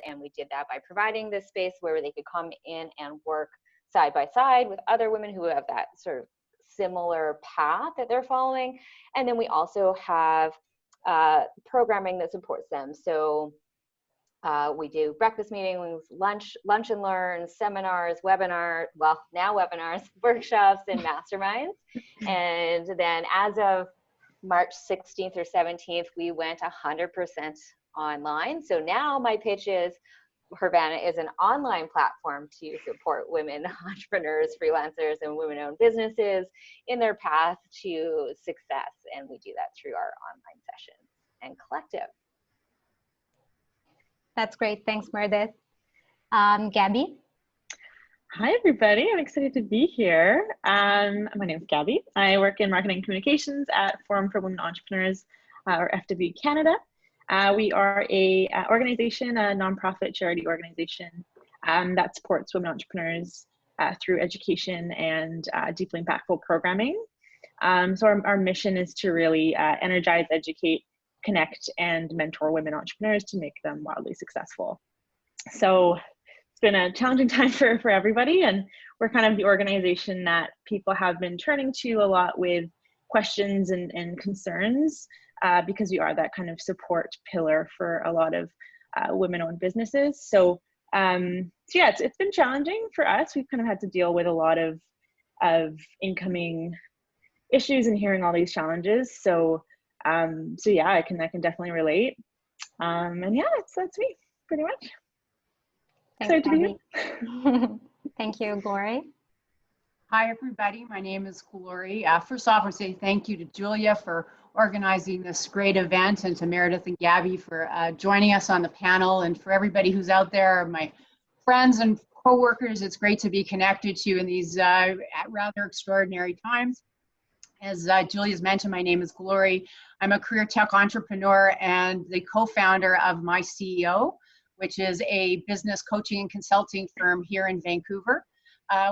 And we did that by providing this space where they could come in and work side by side with other women who have that sort of similar path that they're following. And then we also have programming that supports them. So we do breakfast meetings, lunch and learn, seminars, webinars, well, now webinars, workshops, and masterminds. And then as of March 16th or 17th, we went 100% online. So now my pitch is Hervana is an online platform to support women entrepreneurs, freelancers, and women-owned businesses in their path to success. And we do that through our online sessions and collective. That's great. Thanks, Meredith. Gaby? Hi, everybody. I'm excited to be here. My name is Gaby. I work in marketing and communications at Forum for Women Entrepreneurs, or FW Canada. We are a organization, a nonprofit charity organization that supports women entrepreneurs through education and deeply impactful programming. So our mission is to really energize, educate, connect, and mentor women entrepreneurs to make them wildly successful. So it's been a challenging time for everybody, and we're kind of the organization that people have been turning to a lot with questions and concerns because we are that kind of support pillar for a lot of women-owned businesses. So yeah, it's been challenging for us. We've kind of had to deal with a lot of incoming issues and hearing all these challenges. So yeah, I can definitely relate. And yeah, that's me pretty much. Excited to be here. Thank you, Glorie. Hi, everybody. My name is Glorie. First off, I say thank you to Julia for organizing this great event, and to Meredith and Gaby for joining us on the panel, and for everybody who's out there, my friends and co-workers. It's great to be connected to you in these rather extraordinary times. As Julia's mentioned, my name is Glorie. I'm a career tech entrepreneur and the co-founder of MyCEO, which is a business coaching and consulting firm here in Vancouver.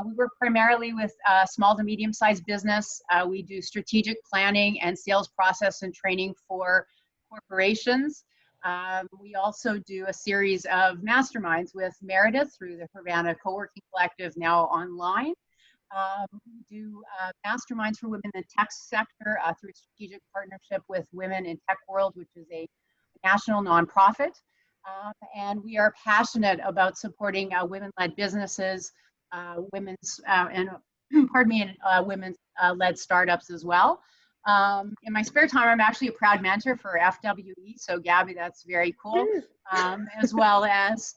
We work primarily with small to medium-sized business. We do strategic planning and sales process and training for corporations. We also do a series of masterminds with Meredith through the Hervana Co-working Collective, now online. We do masterminds for women in the tech sector through strategic partnership with Women in Tech World, which is a national nonprofit. And we are passionate about supporting women-led businesses, women's women's-led startups as well. In my spare time, I'm actually a proud mentor for FWE, so Gaby, that's very cool, as well as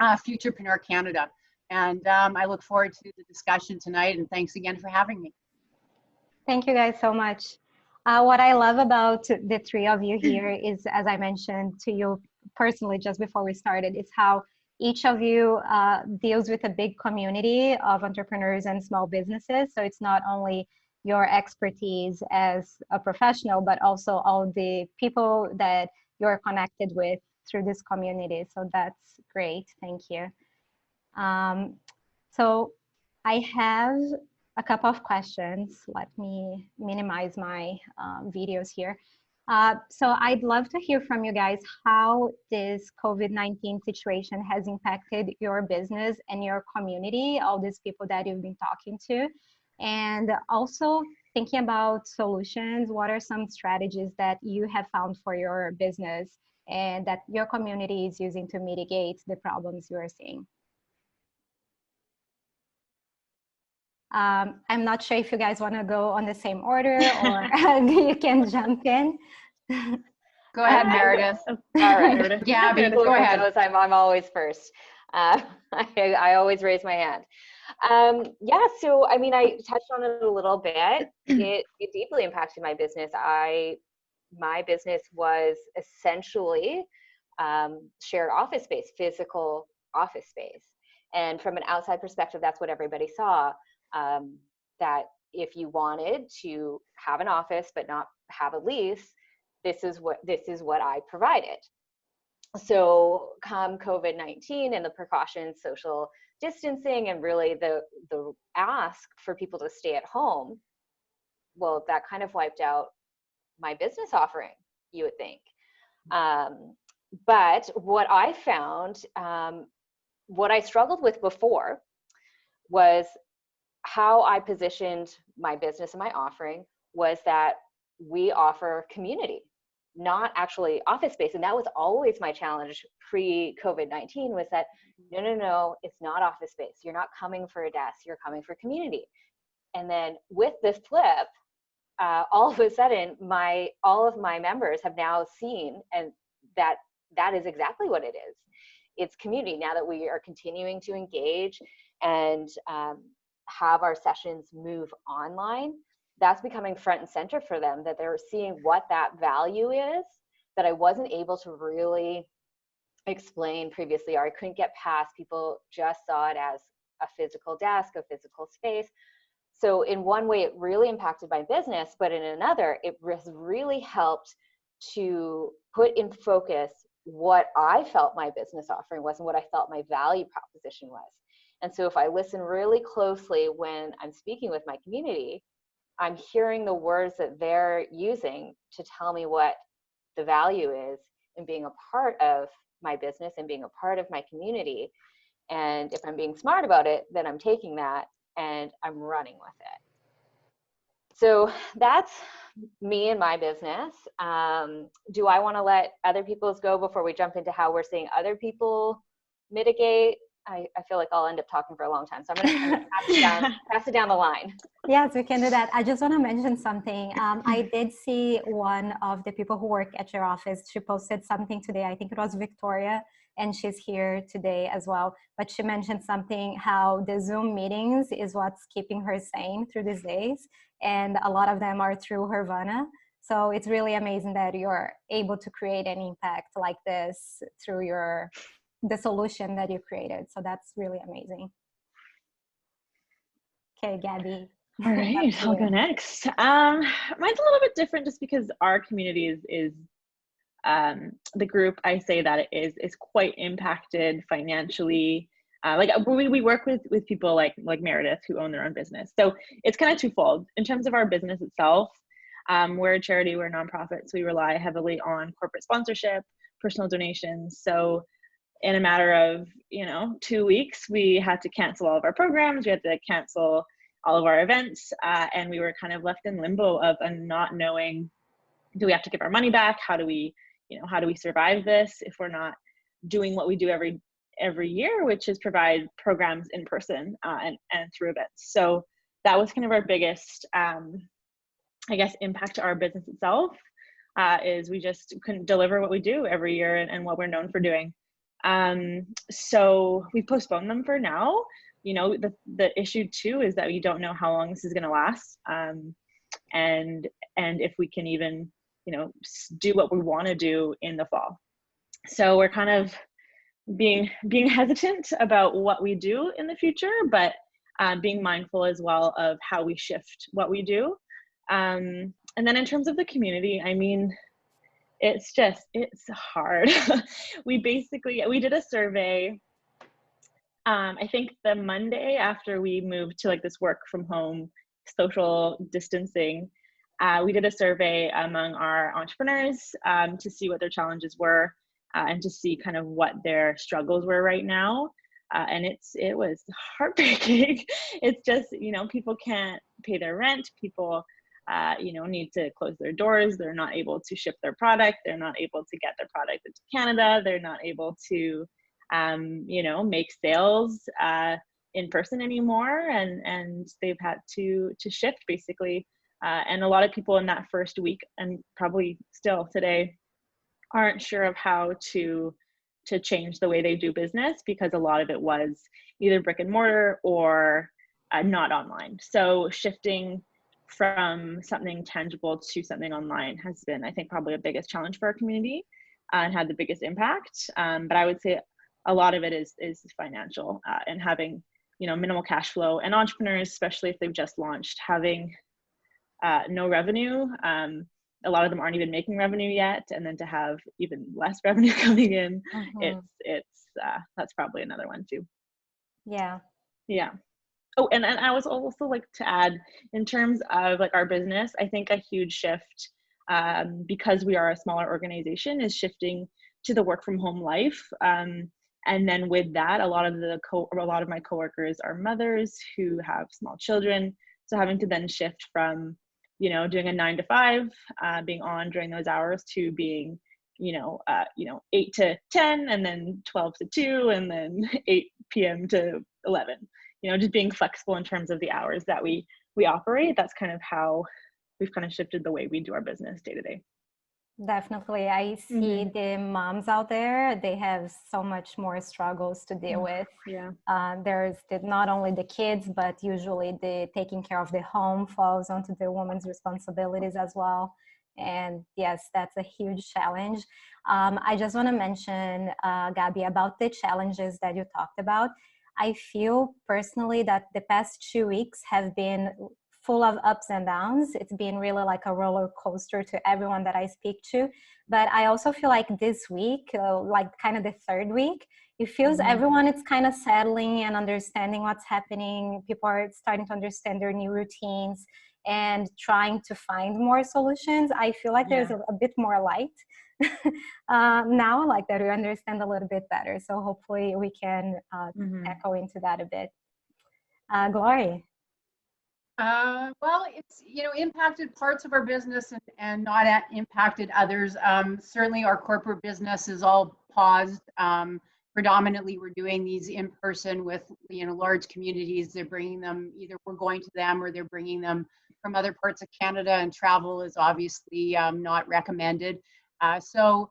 Futurepreneur Canada. And I look forward to the discussion tonight, and thanks again for having me. Thank you guys so much. What I love about the three of you here is, as I mentioned to you personally just before we started, is how each of you deals with a big community of entrepreneurs and small businesses. So it's not only your expertise as a professional, but also all the people that you're connected with through this community. So that's great. Thank you. So I have a couple of questions. Let me minimize my videos here. So I'd love to hear from you guys how this COVID-19 situation has impacted your business and your community, all these people that you've been talking to, and also thinking about solutions. What are some strategies that you have found for your business and that your community is using to mitigate the problems you are seeing? I'm not sure if you guys want to go on the same order or you can jump in. Go ahead, Meredith. All right. Gaby, go ahead. I'm always first. I always raise my hand. Yeah, so I mean, I touched on it a little bit. It deeply impacted my business. My business was essentially shared office space, physical office space. And from an outside perspective, that's what everybody saw. That if you wanted to have an office but not have a lease, this is what I provided. So come COVID-19 and the precautions, social distancing, and really the ask for people to stay at home, well, that kind of wiped out my business offering, you would think. But what I found, what I struggled with before was how I positioned my business and my offering was that we offer community, not actually office space. And that was always my challenge pre-COVID-19 was that, no, it's not office space. You're not coming for a desk, you're coming for community. And then with this flip, all of a sudden, all of my members have now seen, and that is exactly what it is. It's community. Now that we are continuing to engage and have our sessions move online, that's becoming front and center for them, that they're seeing what that value is that I wasn't able to really explain previously, or I couldn't get past. People just saw it as a physical desk, a physical space. So in one way, it really impacted my business, but in another, it has really helped to put in focus what I felt my business offering was and what I felt my value proposition was. And so if I listen really closely when I'm speaking with my community, I'm hearing the words that they're using to tell me what the value is in being a part of my business and being a part of my community. And if I'm being smart about it, then I'm taking that and I'm running with it. So that's me and my business. Do I want to let other people's go before we jump into how we're seeing other people mitigate? I feel like I'll end up talking for a long time. So I'm going to pass it down the line. Yes, we can do that. I just want to mention something. I did see one of the people who work at your office. She posted something today. I think it was Victoria, and she's here today as well. But she mentioned something, how the Zoom meetings is what's keeping her sane through these days. And a lot of them are through Hervana. So it's really amazing that you're able to create an impact like this through the solution that you created. So that's really amazing. Okay, Gaby. All right, I'll go next. Mine's a little bit different just because our community is the group I say that it is quite impacted financially. Like we work with people like Meredith who own their own business. So it's kind of twofold. In terms of our business itself, we're a charity, we're a nonprofit, so we rely heavily on corporate sponsorship, personal donations. So in a matter of 2 weeks, we had to cancel all of our programs, we had to cancel all of our events, and we were kind of left in limbo of not knowing, do we have to give our money back? How do we survive this if we're not doing what we do every year, which is provide programs in person and through events. So that was kind of our biggest, impact to our business itself, is we just couldn't deliver what we do every year and what we're known for doing. So we postponed them for now. The issue too is that we don't know how long this is going to last, and if we can even do what we want to do in the fall. So we're kind of being hesitant about what we do in the future, but being mindful as well of how we shift what we do. And then in terms of the community, I mean, it's hard. We did a survey, I think the Monday after we moved to like this work from home, social distancing, we did a survey among our entrepreneurs to see what their challenges were and to see kind of what their struggles were right now. And it was heartbreaking. It's just, people can't pay their rent. People need to close their doors. They're not able to ship their product. They're not able to get their product into Canada. They're not able to, make sales in person anymore. And they've had to shift basically. And a lot of people in that first week, and probably still today, aren't sure of how to change the way they do business, because a lot of it was either brick and mortar or not online. So shifting from something tangible to something online has been, I think, probably the biggest challenge for our community and had the biggest impact. But I would say a lot of it is financial and having, minimal cash flow, and entrepreneurs, especially if they've just launched, having no revenue. A lot of them aren't even making revenue yet, and then to have even less revenue coming in, it's that's probably another one too. Yeah. Oh, and I was also like to add, in terms of like our business, I think a huge shift, because we are a smaller organization, is shifting to the work from home life. And then with that, a lot of my coworkers are mothers who have small children. So having to then shift from, doing a 9 to 5, being on during those hours, to being, 8 to 10, and then 12 to 2, and then 8 p.m. to 11. Just being flexible in terms of the hours that we operate. That's kind of how we've kind of shifted the way we do our business day to day. Definitely. I see the moms out there, they have so much more struggles to deal with. Yeah. There's not only the kids, but usually the taking care of the home falls onto the woman's responsibilities as well. And yes, that's a huge challenge. I just want to mention, Gaby, about the challenges that you talked about. I feel personally that the past 2 weeks have been full of ups and downs. It's been really like a roller coaster to everyone that I speak to. But I also feel like this week, like kind of the third week, it feels everyone is kind of settling and understanding what's happening. People are starting to understand their new routines and trying to find more solutions. I feel like there's a bit more light now, like that we understand a little bit better. So hopefully we can echo into that a bit. Glorie. Well, it's, impacted parts of our business and not impacted others. Certainly our corporate business is all paused. Predominantly we're doing these in person with, large communities. They're bringing them, either we're going to them or they're bringing them from other parts of Canada, and travel is obviously not recommended. So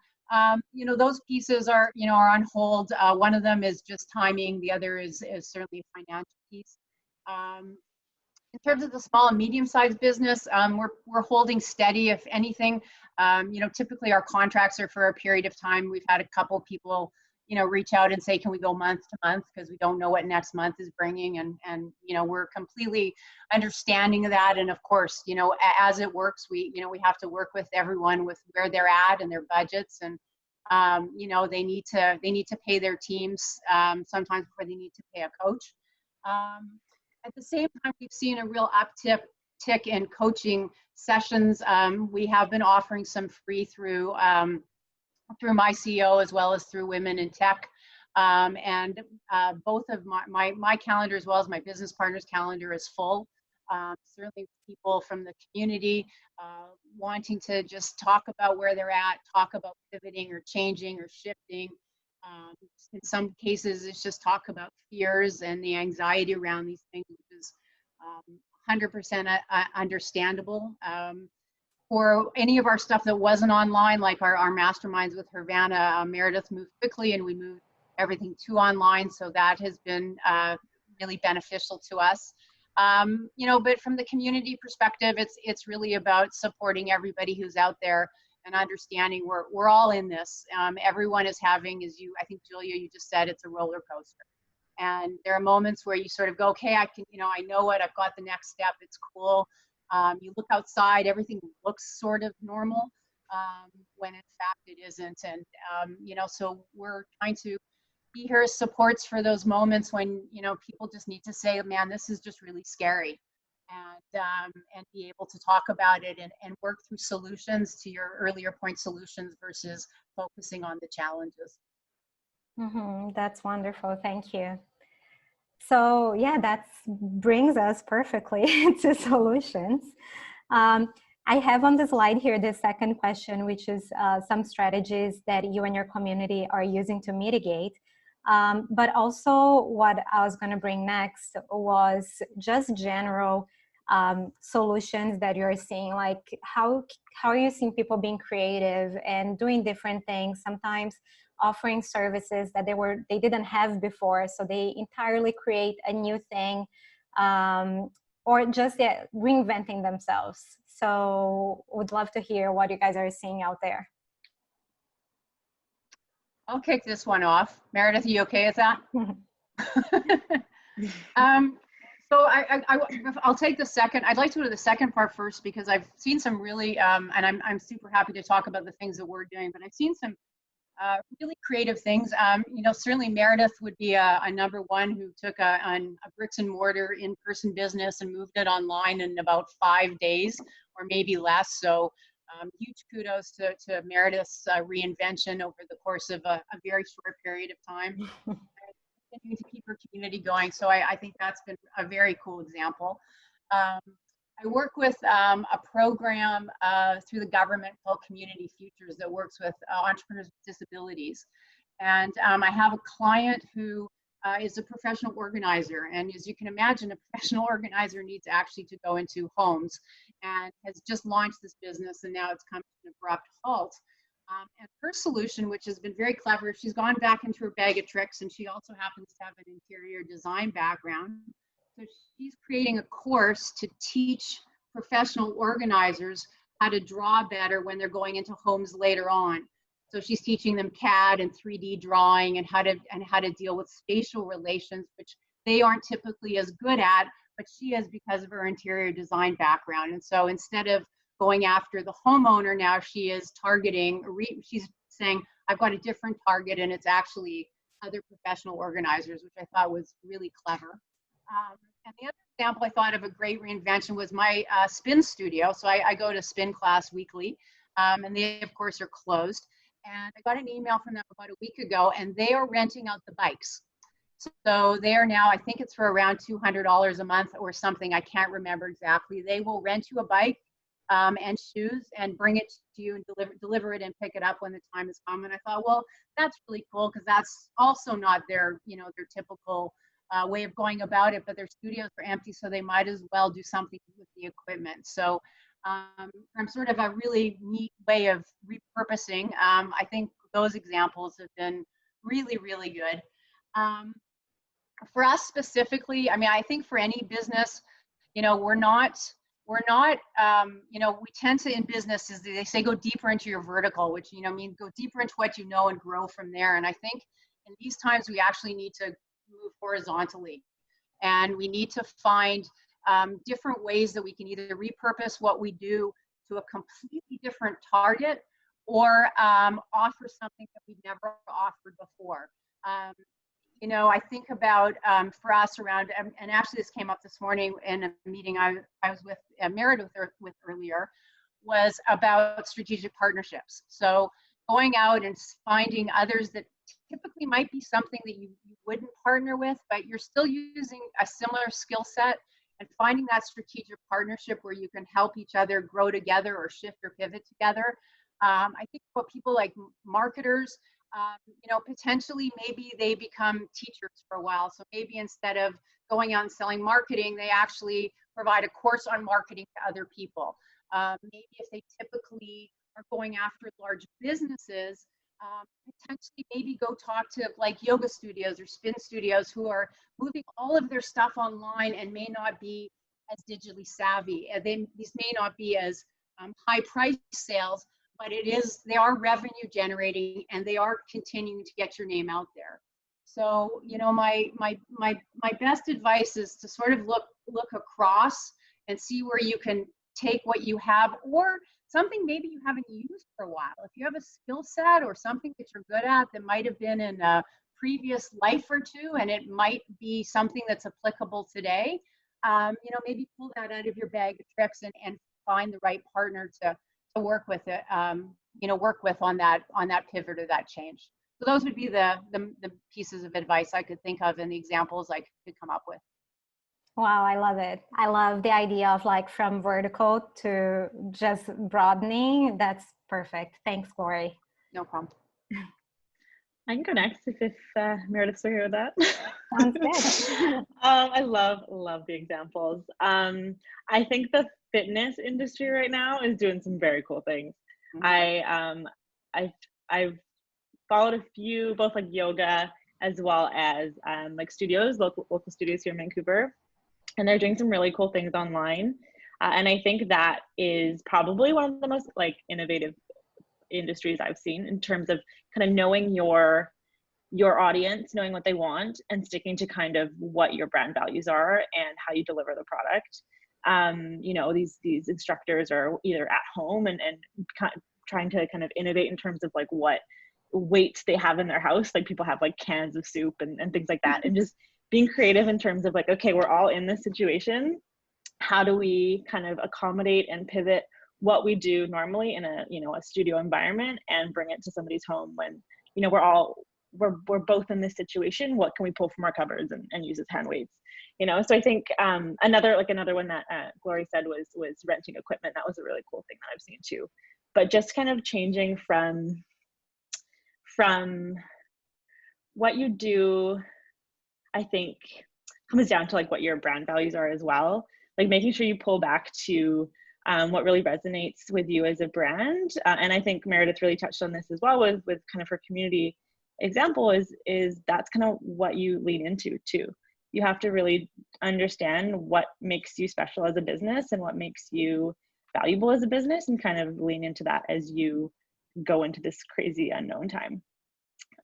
those pieces are, are on hold. One of them is just timing. The other is certainly a financial piece. In terms of the small and medium-sized business, we're holding steady. If anything, typically our contracts are for a period of time. We've had a couple people, reach out and say, can we go month to month, because we don't know what next month is bringing, and we're completely understanding of that. And of course, as it works, we have to work with everyone with where they're at and their budgets, and they need to pay their teams sometimes before they need to pay a coach. At the same time, we've seen a real uptick in coaching sessions. We have been offering some free through MyCEO as well as through Women in Tech. And both of my calendar as well as my business partner's calendar is full. Certainly people from the community wanting to just talk about where they're at, talk about pivoting or changing or shifting. In some cases, it's just talk about fears and the anxiety around these things, which is 100% understandable. For any of our stuff that wasn't online, like our masterminds with Hervana, Meredith moved quickly and we moved everything to online. So that has been really beneficial to us. But from the community perspective, it's really about supporting everybody who's out there and understanding we're all in this. Everyone is having, I think Julia, you just said, it's a roller coaster. And there are moments where you sort of go, okay, I know what, I've got the next step, it's cool. You look outside, everything looks sort of normal, when in fact it isn't. And, so we're trying to be here as supports for those moments when, people just need to say, man, this is just really scary. And be able to talk about it and work through solutions, to your earlier point, solutions versus focusing on the challenges. That's wonderful. Thank you. So yeah, that brings us perfectly to solutions. I have on the slide here the second question, which is some strategies that you and your community are using to mitigate. But also what I was going to bring next was just general solutions that you're seeing, like how are you seeing people being creative and doing different things, sometimes offering services that they didn't have before, so they entirely create a new thing, or just reinventing themselves. So would love to hear what you guys are seeing out there. I'll kick this one off. Meredith, are you okay with that? So I'll take the second. I'd like to go to the second part first, because I've seen some really, and I'm super happy to talk about the things that we're doing, but I've seen some really creative things. Certainly Meredith would be a number one, who took a bricks and mortar in-person business and moved it online in about 5 days or maybe less. So Huge kudos to Meredith's reinvention over the course of a very short period of time. Continuing to keep her community going. So I think that's been a very cool example. I work with a program through the government called Community Futures that works with entrepreneurs with disabilities. And I have a client who is a professional organizer. And as you can imagine, a professional organizer needs actually to go into homes and has just launched this business, and now it's come to an abrupt halt. And her solution, which has been very clever, she's gone back into her bag of tricks, and she also happens to have an interior design background. So she's creating a course to teach professional organizers how to draw better when they're going into homes later on. So she's teaching them CAD and 3D drawing and how to deal with spatial relations, which they aren't typically as good at, but she is because of her interior design background. And so instead of going after the homeowner, now she is targeting, she's saying, I've got a different target, and it's actually other professional organizers, which I thought was really clever. And the other example I thought of a great reinvention was my spin studio. So I go to spin class weekly, and they of course are closed. And I got an email from them about a week ago, and they are renting out the bikes. So they are now, I think it's for around $200 a month or something. I can't remember exactly. They will rent you a bike and shoes and bring it to you and deliver it and pick it up when the time has come. And I thought, well, that's really cool, because that's also not their, their typical way of going about it, but their studios are empty, so they might as well do something with the equipment. So from sort of a really neat way of repurposing, I think those examples have been really, really good. For us specifically, I mean, I think for any business, we're not, we tend to, in business, is they say go deeper into your vertical, which, means go deeper into what you know and grow from there. And I think in these times, we actually need to move horizontally, and we need to find different ways that we can either repurpose what we do to a completely different target, or offer something that we've never offered before. I think about for us around, and actually this came up this morning in a meeting I was with Meredith with earlier, was about strategic partnerships. So going out and finding others that typically might be something that you wouldn't partner with, but you're still using a similar skill set, and finding that strategic partnership where you can help each other grow together or shift or pivot together. I think what people like marketers, potentially maybe they become teachers for a while. So maybe instead of going out and selling marketing, they actually provide a course on marketing to other people. Maybe if they typically are going after large businesses, potentially maybe go talk to like yoga studios or spin studios who are moving all of their stuff online and may not be as digitally savvy. These may not be as high price sales, but they are revenue generating, and they are continuing to get your name out there. So, my best advice is to sort of look across and see where you can take what you have, or something maybe you haven't used for a while. If you have a skill set or something that you're good at that might have been in a previous life or two, and it might be something that's applicable today, maybe pull that out of your bag of tricks and find the right partner to work with it, work with on that pivot or that change. So those would be the pieces of advice I could think of, and the examples I could come up with. Wow, I love it. I love the idea of like from vertical to just broadening. That's perfect. Thanks, Glorie. No problem. I can go next if Meredith's here with that. Sounds good. I love the examples. I think the fitness industry right now is doing some very cool things. Mm-hmm. I've followed a few, both like yoga as well as like studios, local studios here in Vancouver, and they're doing some really cool things online. And I think that is probably one of the most like innovative industries I've seen in terms of kind of knowing your audience, knowing what they want, and sticking to kind of what your brand values are and how you deliver the product. These instructors are either at home and trying to kind of innovate in terms of like what weights they have in their house. Like people have like cans of soup and things like that, and just being creative in terms of like, okay, we're all in this situation. How do we kind of accommodate and pivot what we do normally in a, you know, a studio environment and bring it to somebody's home when, you know, we're both in this situation. What can we pull from our cupboards and use as hand weights? You know, so I think another one that Glorie said was renting equipment. That was a really cool thing that I've seen too. But just kind of changing from what you do, I think comes down to like what your brand values are as well. Like making sure you pull back to what really resonates with you as a brand. And I think Meredith really touched on this as well with kind of her community example is that's kind of what you lean into too. You have to really understand what makes you special as a business and what makes you valuable as a business, and kind of lean into that as you go into this crazy unknown time.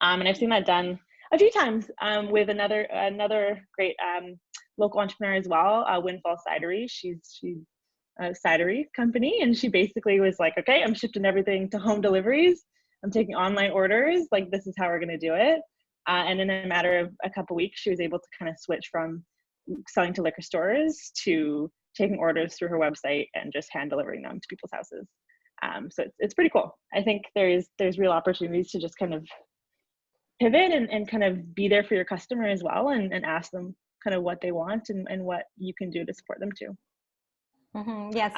And I've seen that done a few times with another great local entrepreneur as well, Windfall Cidery. She's a cidery company, and she basically was like, okay, I'm shifting everything to home deliveries. I'm taking online orders. Like, this is how we're going to do it. And in a matter of a couple of weeks, she was able to kind of switch from selling to liquor stores to taking orders through her website and just hand delivering them to people's houses. So it's pretty cool. I think there's real opportunities to just kind of pivot and kind of be there for your customer as well, and ask them kind of what they want and what you can do to support them too. Mm-hmm. Yeah.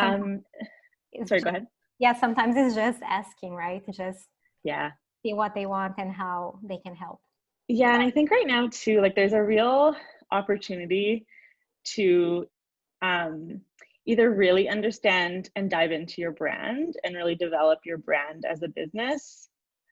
Sorry, go ahead. Yeah, sometimes it's just asking, right? Just yeah, see what they want and how they can help. Yeah, and I think right now too, like there's a real opportunity to either really understand and dive into your brand and really develop your brand as a business,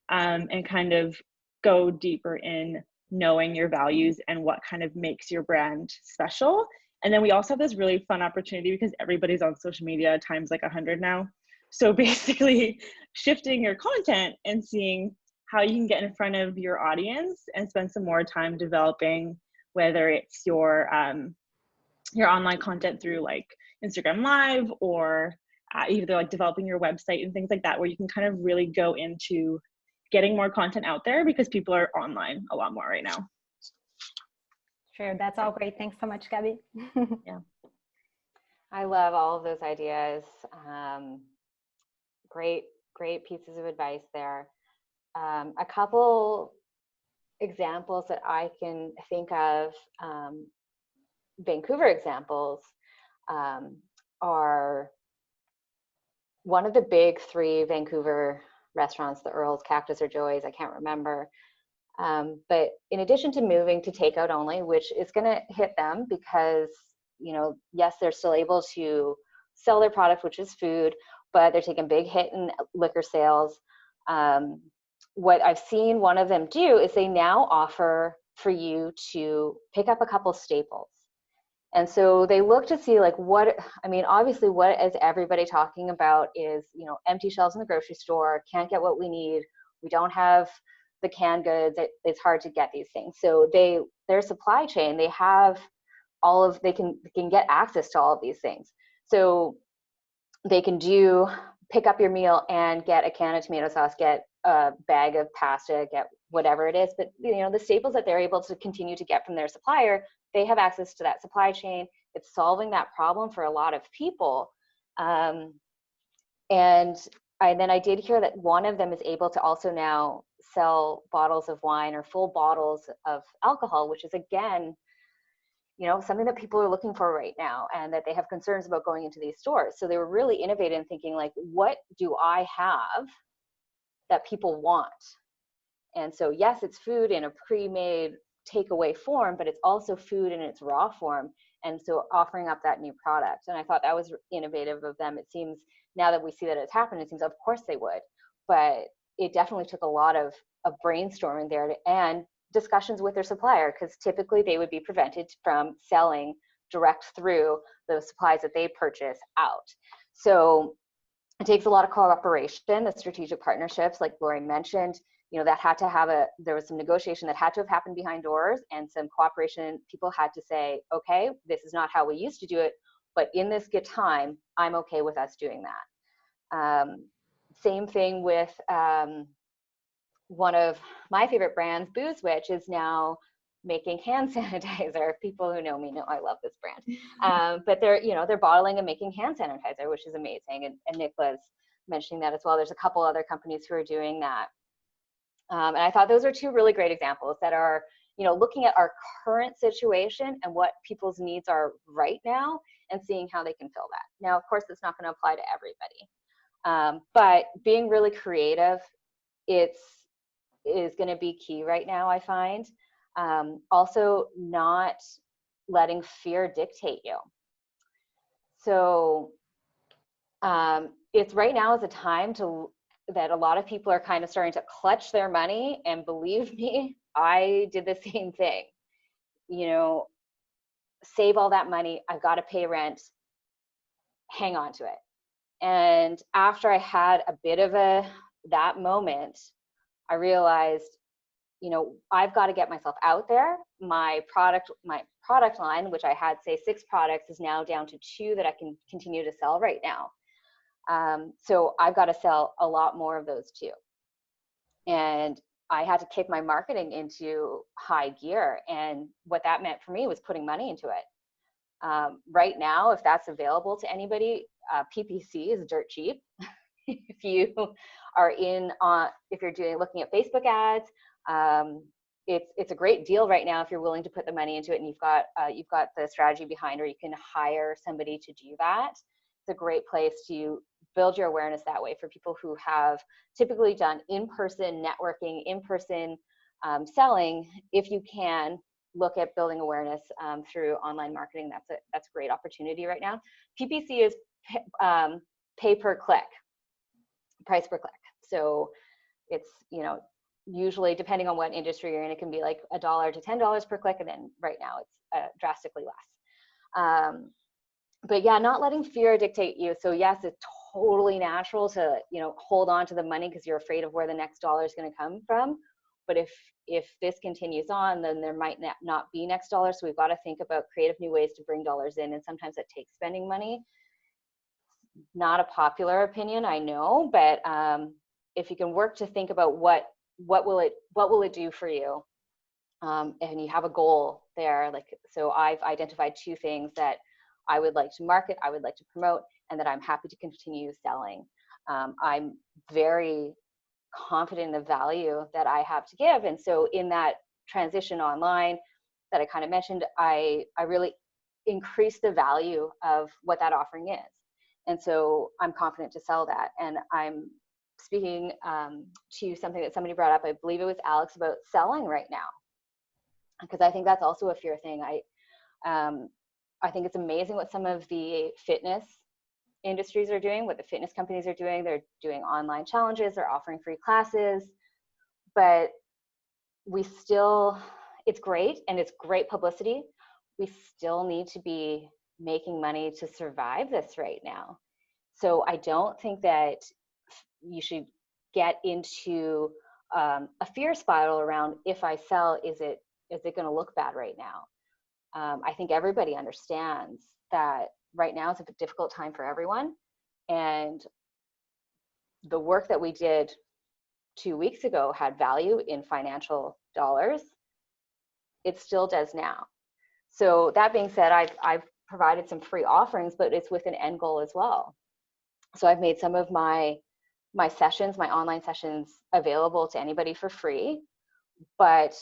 and kind of go deeper in knowing your values and what kind of makes your brand special. And then we also have this really fun opportunity because everybody's on social media times like 100 now. So basically shifting your content and seeing how you can get in front of your audience and spend some more time developing, whether it's your online content through like Instagram Live, or either like developing your website and things like that, where you can kind of really go into getting more content out there because people are online a lot more right now. Sure, that's all great. Thanks so much, Gaby. Yeah, I love all of those ideas. Great pieces of advice there. A couple examples that I can think of, Vancouver examples, are one of the big three Vancouver restaurants, the Earl's, Cactus, or Joey's, I can't remember. But in addition to moving to takeout only, which is going to hit them because, you know, yes, they're still able to sell their product, which is food, but they're taking a big hit in liquor sales. What I've seen one of them do is they now offer for you to pick up a couple staples. And so they look to see like obviously what is everybody talking about is, you know, empty shelves in the grocery store, can't get what we need. We don't have the canned goods. It's hard to get these things. So their supply chain, they have they can get access to all of these things. So they can pick up your meal and get a can of tomato sauce, get a bag of pasta, get whatever it is. But, you know, the staples that they're able to continue to get from their supplier, they have access to that supply chain. It's solving that problem for a lot of people. And then I did hear that one of them is able to also now sell bottles of wine or full bottles of alcohol, which is, again, you know, something that people are looking for right now, and that they have concerns about going into these stores. So they were really innovative in thinking like, what do I have that people want? And so, yes, it's food in a pre-made takeaway form, but it's also food in its raw form. And so offering up that new product. And I thought that was innovative of them. It seems, now that we see that it's happened, it seems of course they would, but it definitely took a lot of brainstorming there and discussions with their supplier, because typically they would be prevented from selling direct through the supplies that they purchase out. So it takes a lot of cooperation, the strategic partnerships, like Glorie mentioned, you know, that had to there was some negotiation that had to have happened behind doors, and some cooperation. People had to say, okay, this is not how we used to do it, but in this good time, I'm okay with us doing that. Same thing with one of my favorite brands, Booze Witch, is now making hand sanitizer. People who know me know I love this brand. But they're bottling and making hand sanitizer, which is amazing. And Nick was mentioning that as well. There's a couple other companies who are doing that. And I thought those are two really great examples that are, looking at our current situation and what people's needs are right now and seeing how they can fill that. Now, of course, it's not going to apply to everybody, but being really creative, is going to be key right now, I find. Also, not letting fear dictate you. So it's right now is a time that a lot of people are kind of starting to clutch their money, and believe me, I did the same thing. Save all that money, I've got to pay rent, hang on to it. And after I had a bit of that moment, I realized, I've got to get myself out there. My product line, which I had, say, 6 products, is now down to 2 that I can continue to sell right now. So I've got to sell a lot more of those too. And I had to kick my marketing into high gear. And what that meant for me was putting money into it. Right now, if that's available to anybody, PPC is dirt cheap. If you are if you're looking at Facebook ads, it's a great deal right now if you're willing to put the money into it and you've got the strategy behind, or you can hire somebody to do that. It's a great place to build your awareness that way for people who have typically done in-person networking, in-person selling. If you can look at building awareness through online marketing, that's a great opportunity right now. PPC is pay per click, price per click. So it's, usually depending on what industry you're in, it can be like $1 to $10 per click, and then right now it's drastically less. But yeah, not letting fear dictate you. So yes, it's totally natural to hold on to the money because you're afraid of where the next dollar is going to come from. But if this continues on, then there might not be next dollar. So we've got to think about creative new ways to bring dollars in, and sometimes that takes spending money. Not a popular opinion, I know, but if you can work to think about what will it do for you, and you have a goal there. So I've identified 2 things that I would like to market, I would like to promote, and that I'm happy to continue selling. I'm very confident in the value that I have to give, and so in that transition online that I kind of mentioned, I really increased the value of what that offering is. And so I'm confident to sell that. And I'm speaking to something that somebody brought up, I believe it was Alex, about selling right now, because I think that's also a fear thing. I think it's amazing what some of the fitness industries are doing, what the fitness companies are doing. They're doing online challenges, they're offering free classes, but it's great and it's great publicity. We still need to be making money to survive this right now. So I don't think that you should get into a fear spiral around, if I sell, is it going to look bad right now? I think everybody understands that right now is a difficult time for everyone. And the work that we did 2 weeks ago had value in financial dollars. It still does now. So that being said, I've provided some free offerings, but it's with an end goal as well. So I've made some of my sessions, my online sessions, available to anybody for free, but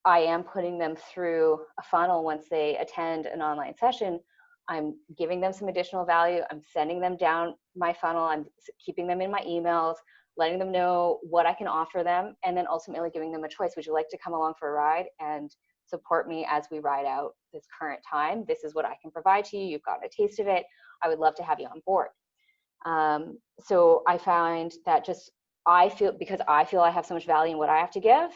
I am putting them through a funnel. Once they attend an online session, I'm giving them some additional value. I'm sending them down my funnel. I'm keeping them in my emails, letting them know what I can offer them, and then ultimately giving them a choice. Would you like to come along for a ride and support me as we ride out this current time? This is what I can provide to you. You've gotten a taste of it. I would love to have you on board. So I find that because I feel I have so much value in what I have to give,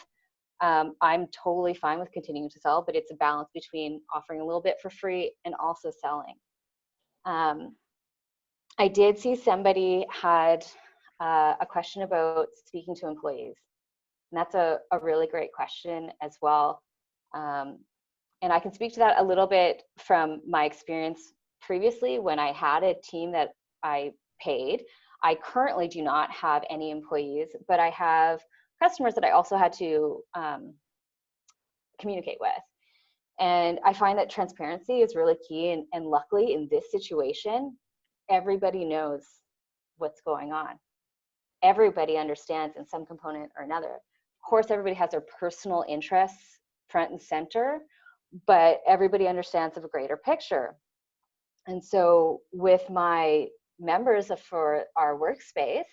I'm totally fine with continuing to sell, but it's a balance between offering a little bit for free and also selling. I did see somebody had a question about speaking to employees, and that's a really great question as well. And I can speak to that a little bit from my experience previously when I had a team that I paid. I currently do not have any employees, but I have customers that I also had to communicate with. And I find that transparency is really key. And luckily in this situation, everybody knows what's going on. Everybody understands in some component or another. Of course, everybody has their personal interests front and center, but everybody understands of a greater picture. And so with my members for our workspace,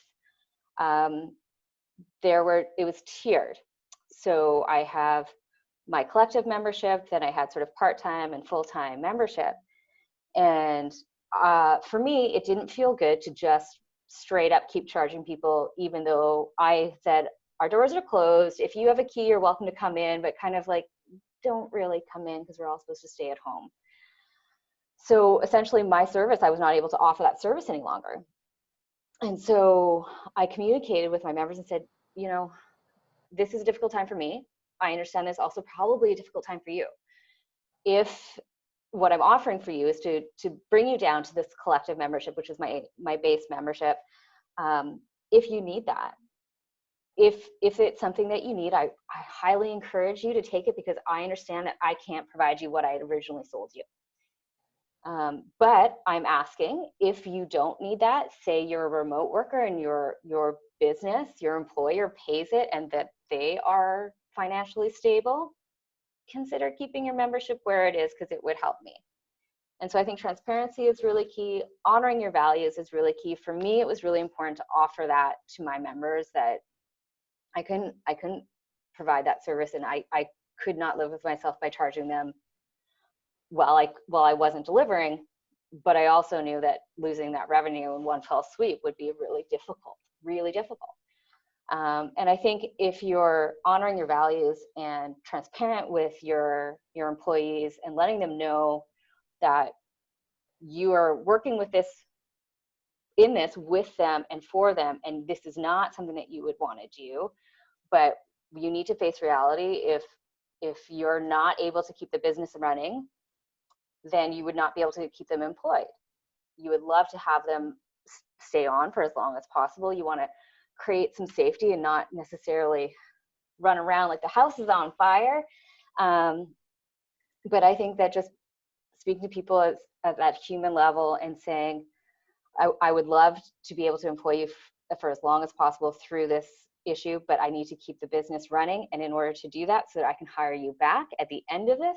it was tiered. So I have my collective membership, then I had sort of part-time and full-time membership. And for me, it didn't feel good to just straight up keep charging people, even though I said, our doors are closed. If you have a key, you're welcome to come in, but kind of like, don't really come in because we're all supposed to stay at home. So essentially my service, I was not able to offer that service any longer. And so I communicated with my members and said, you know, this is a difficult time for me. I understand this also probably a difficult time for you. If what I'm offering for you is to bring you down to this collective membership, which is my base membership, if you need that, if it's something that you need, I highly encourage you to take it, because I understand that I can't provide you what I had originally sold you. But I'm asking, if you don't need that, say you're a remote worker and your business, your employer pays it and that they are financially stable, consider keeping your membership where it is, because it would help me. And so I think transparency is really key. Honoring your values is really key. For me, it was really important to offer that to my members, that I couldn't provide that service, and I could not live with myself by charging them while I wasn't delivering. But I also knew that losing that revenue in one fell swoop would be really difficult. And I think if you're honoring your values and transparent with your employees and letting them know that you are working with this with them and for them, and this is not something that you would want to do, but you need to face reality. If you're not able to keep the business running, then you would not be able to keep them employed. You would love to have them stay on for as long as possible. You want to create some safety and not necessarily run around like the house is on fire. But I think that just speaking to people at that human level and saying, I would love to be able to employ you for as long as possible through this issue, but I need to keep the business running. And in order to do that, so that I can hire you back at the end of this,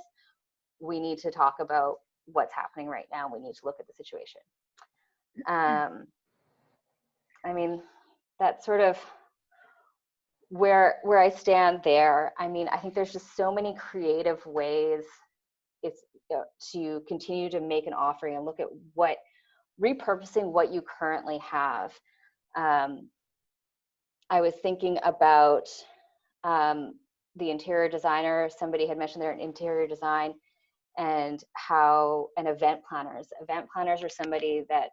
we need to talk about what's happening right now. We need to look at the situation. I mean, that's sort of where I stand there. I mean, I think there's just so many creative ways to continue to make an offering and look at repurposing what you currently have. I was thinking about the interior designer. Somebody had mentioned they're in interior design, and how event planners are somebody that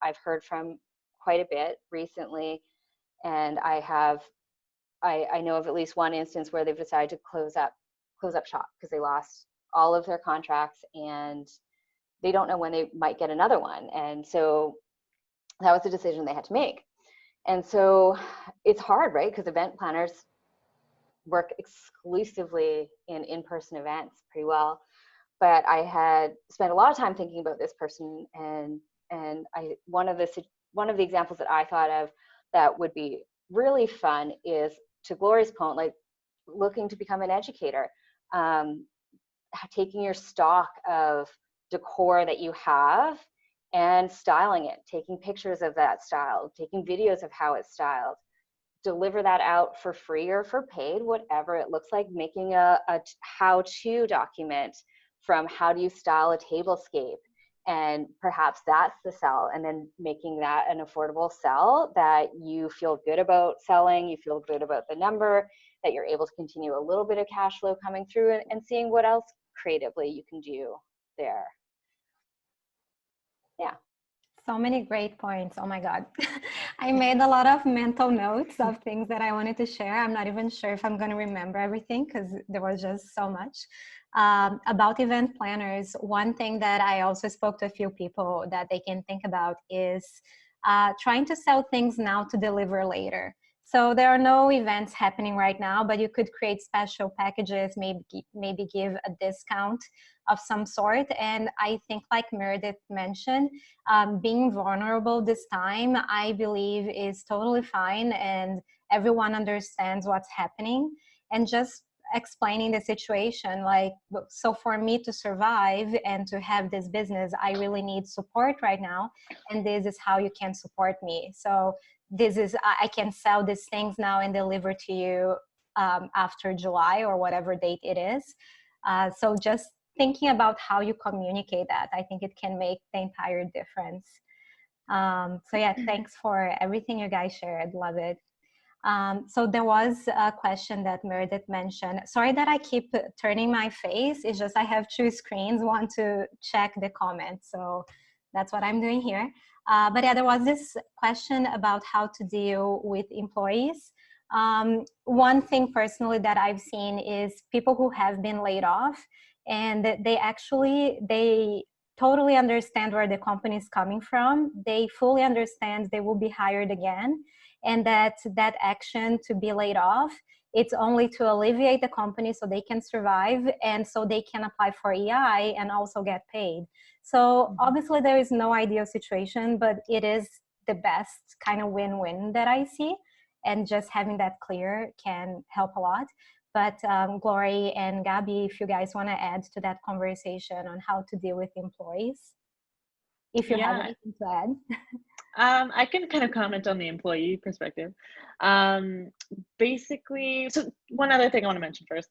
I've heard from quite a bit recently. And I know of at least one instance where they've decided to close up shop because they lost all of their contracts and they don't know when they might get another one. And so that was a decision they had to make. And so it's hard, right? Because event planners work exclusively in-person events pretty well. But I had spent a lot of time thinking about this person, and one of the examples that I thought of that would be really fun is, to Glorie's point, like looking to become an educator, taking your stock of decor that you have and styling it, taking pictures of that style, taking videos of how it's styled, deliver that out for free or for paid, whatever it looks like, making a how-to document from how do you style a tablescape, and perhaps that's the sell, and then making that an affordable sell that you feel good about selling, you feel good about the number, that you're able to continue a little bit of cash flow coming through, and seeing what else creatively you can do there. Yeah. So many great points. Oh my God. I made a lot of mental notes of things that I wanted to share. I'm not even sure if I'm going to remember everything because there was just so much. About event planners, one thing that I also spoke to a few people that they can think about is trying to sell things now to deliver later. So there are no events happening right now, but you could create special packages, maybe give a discount of some sort. And I think, like Meredith mentioned, being vulnerable this time, I believe, is totally fine, and everyone understands what's happening. And just explaining the situation, like, so for me to survive and to have this business, I really need support right now, and this is how you can support me. So this is, I can sell these things now and deliver to you after July or whatever date it is. So just thinking about how you communicate that, I think it can make the entire difference. So yeah, thanks for everything you guys shared. Love it. So there was a question that Meredith mentioned. Sorry that I keep turning my face. It's just I have two screens, one to check the comments. So that's what I'm doing here. But yeah, there was this question about how to deal with employees. One thing personally that I've seen is people who have been laid off, and they totally understand where the company is coming from. They fully understand they will be hired again, and that action to be laid off, it's only to alleviate the company so they can survive and so they can apply for EI and also get paid. So obviously there is no ideal situation, but it is the best kind of win-win that I see. And just having that clear can help a lot. But Glorie and Gaby, if you guys want to add to that conversation on how to deal with employees, if you have anything to add. I can kind of comment on the employee perspective. Basically, so one other thing I want to mention first.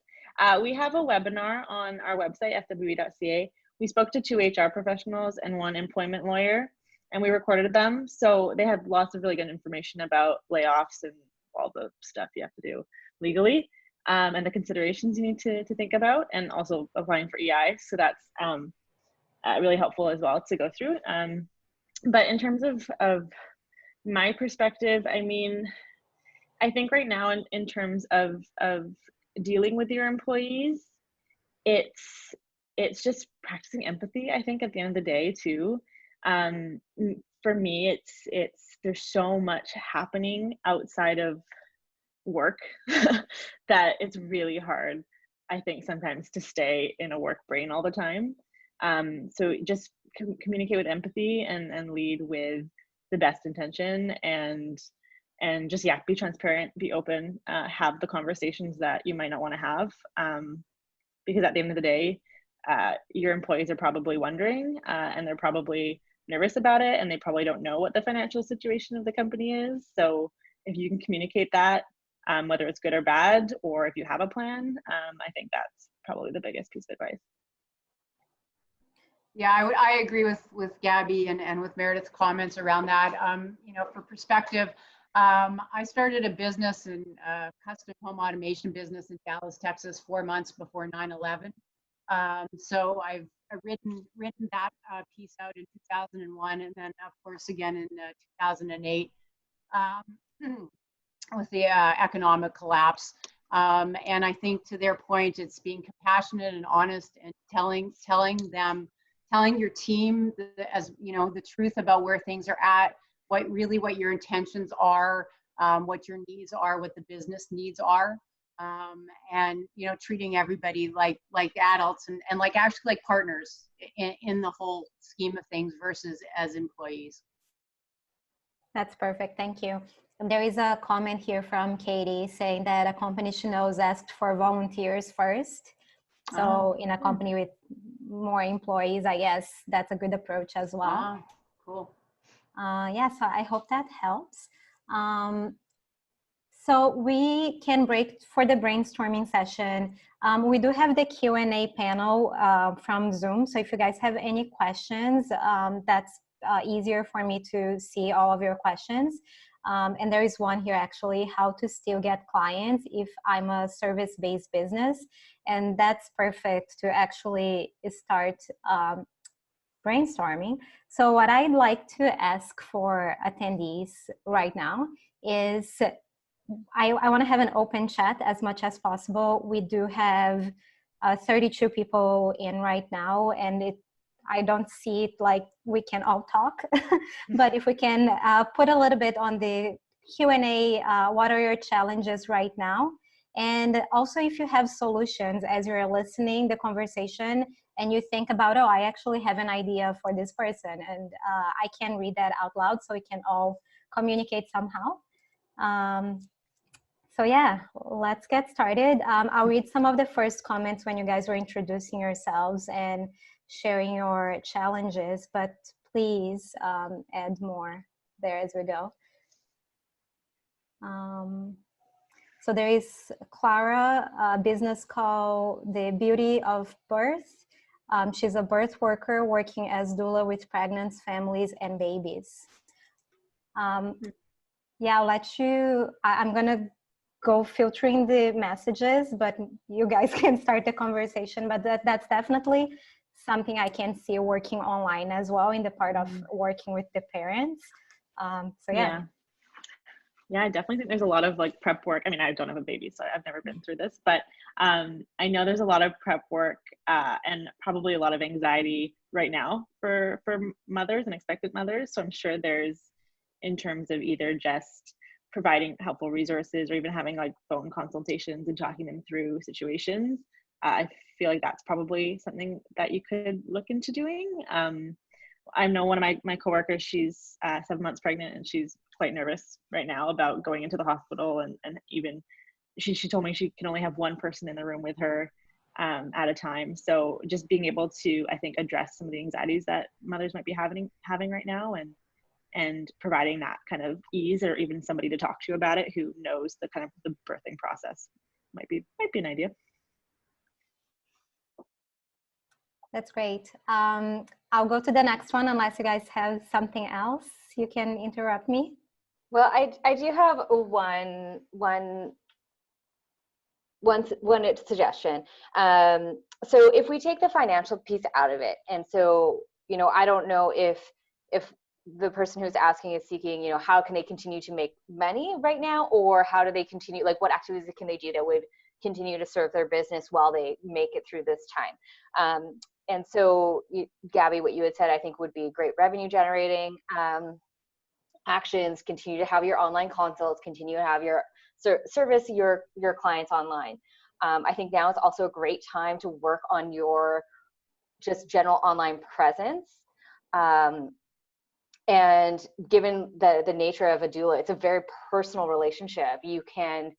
We have a webinar on our website, fwe.ca. We spoke to 2 HR professionals and 1 employment lawyer, and we recorded them. So they have lots of really good information about layoffs and all the stuff you have to do legally, and the considerations you need to think about, and also applying for EI. So that's really helpful as well to go through. But in terms of my perspective, I mean, I think right now in terms of dealing with your employees, it's just practicing empathy, I think, at the end of the day too. For me, there's so much happening outside of work that it's really hard, I think, sometimes to stay in a work brain all the time. So just communicate with empathy and lead with the best intention, and just, yeah, be transparent, be open, have the conversations that you might not want to have, because at the end of the day, your employees are probably wondering, and they're probably nervous about it, and they probably don't know what the financial situation of the company is. So if you can communicate that, whether it's good or bad, or if you have a plan, I think that's probably the biggest piece of advice. Yeah, I agree with Gaby and with Meredith's comments around that. You know, for perspective, I started a business custom home automation business in Dallas, Texas, 4 months before 9/11. So I've written that piece out in 2001, and then of course again in 2008 with the economic collapse. And I think, to their point, it's being compassionate and honest and telling your team as you know, the truth about where things are at, what your intentions are, what your needs are, what the business needs are, and you know, treating everybody like adults and like actually like partners in the whole scheme of things versus as employees. That's perfect. Thank you. And there is a comment here from Katie saying that a company she knows asked for volunteers first. So in a company with more employees, I guess that's a good approach as well. Cool. Yeah, so I hope that helps. So we can break for the brainstorming session. We do have the Q&A panel from Zoom. So if you guys have any questions, that's easier for me to see all of your questions. And there is one here actually, how to still get clients if I'm a service-based business. And that's perfect to actually start brainstorming. So what I'd like to ask for attendees right now is I want to have an open chat as much as possible. We do have 32 people in right now, and I don't see it like we can all talk, but if we can put a little bit on the Q&A, what are your challenges right now? And also if you have solutions as you're listening the conversation and you think about, oh, I actually have an idea for this person, and I can read that out loud so we can all communicate somehow. So yeah, let's get started. I'll read some of the first comments when you guys were introducing yourselves and sharing your challenges, but please add more there as we go. So there is Clara, business called The Beauty of Birth. She's a birth worker working as doula with pregnant families and babies. Yeah, I'll let you, I'm gonna go filtering the messages, but you guys can start the conversation. But that's definitely something I can see working online as well in the part of working with the parents. So yeah. Yeah, I definitely think there's a lot of like prep work. I mean, I don't have a baby, so I've never been through this, but I know there's a lot of prep work and probably a lot of anxiety right now for mothers and expectant mothers. So I'm sure there's, in terms of either just providing helpful resources or even having like phone consultations and talking them through situations. I feel like that's probably something that you could look into doing. I know one of my coworkers, she's 7 months pregnant and she's quite nervous right now about going into the hospital, and even she told me she can only have one person in the room with her at a time. So just being able to, I think, address some of the anxieties that mothers might be having right now, and providing that kind of ease, or even somebody to talk to about it who knows the kind of the birthing process might be an idea. That's great. I'll go to the next one unless you guys have something else. You can interrupt me. Well, I do have one suggestion. So if we take the financial piece out of it, and so, you know, I don't know if the person who's asking is seeking, you know, how can they continue to make money right now, or how do they continue, like what activities can they do that would continue to serve their business while they make it through this time. And so, Gaby, what you had said, I think would be great revenue generating actions. Continue to have your online consults, continue to have your service your clients online. I think now is also a great time to work on your just general online presence. And given the nature of a doula, it's a very personal relationship. You can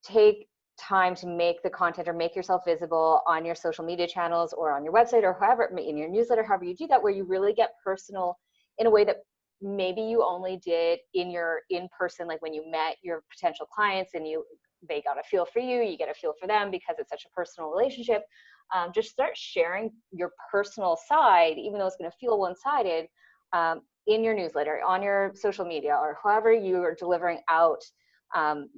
take time to make the content or make yourself visible on your social media channels or on your website or however, in your newsletter, however you do that, where you really get personal in a way that maybe you only did in your in-person, like when you met your potential clients and they got a feel for you, you get a feel for them because it's such a personal relationship. Just start sharing your personal side, even though it's going to feel one-sided, in your newsletter, on your social media, or however you are delivering out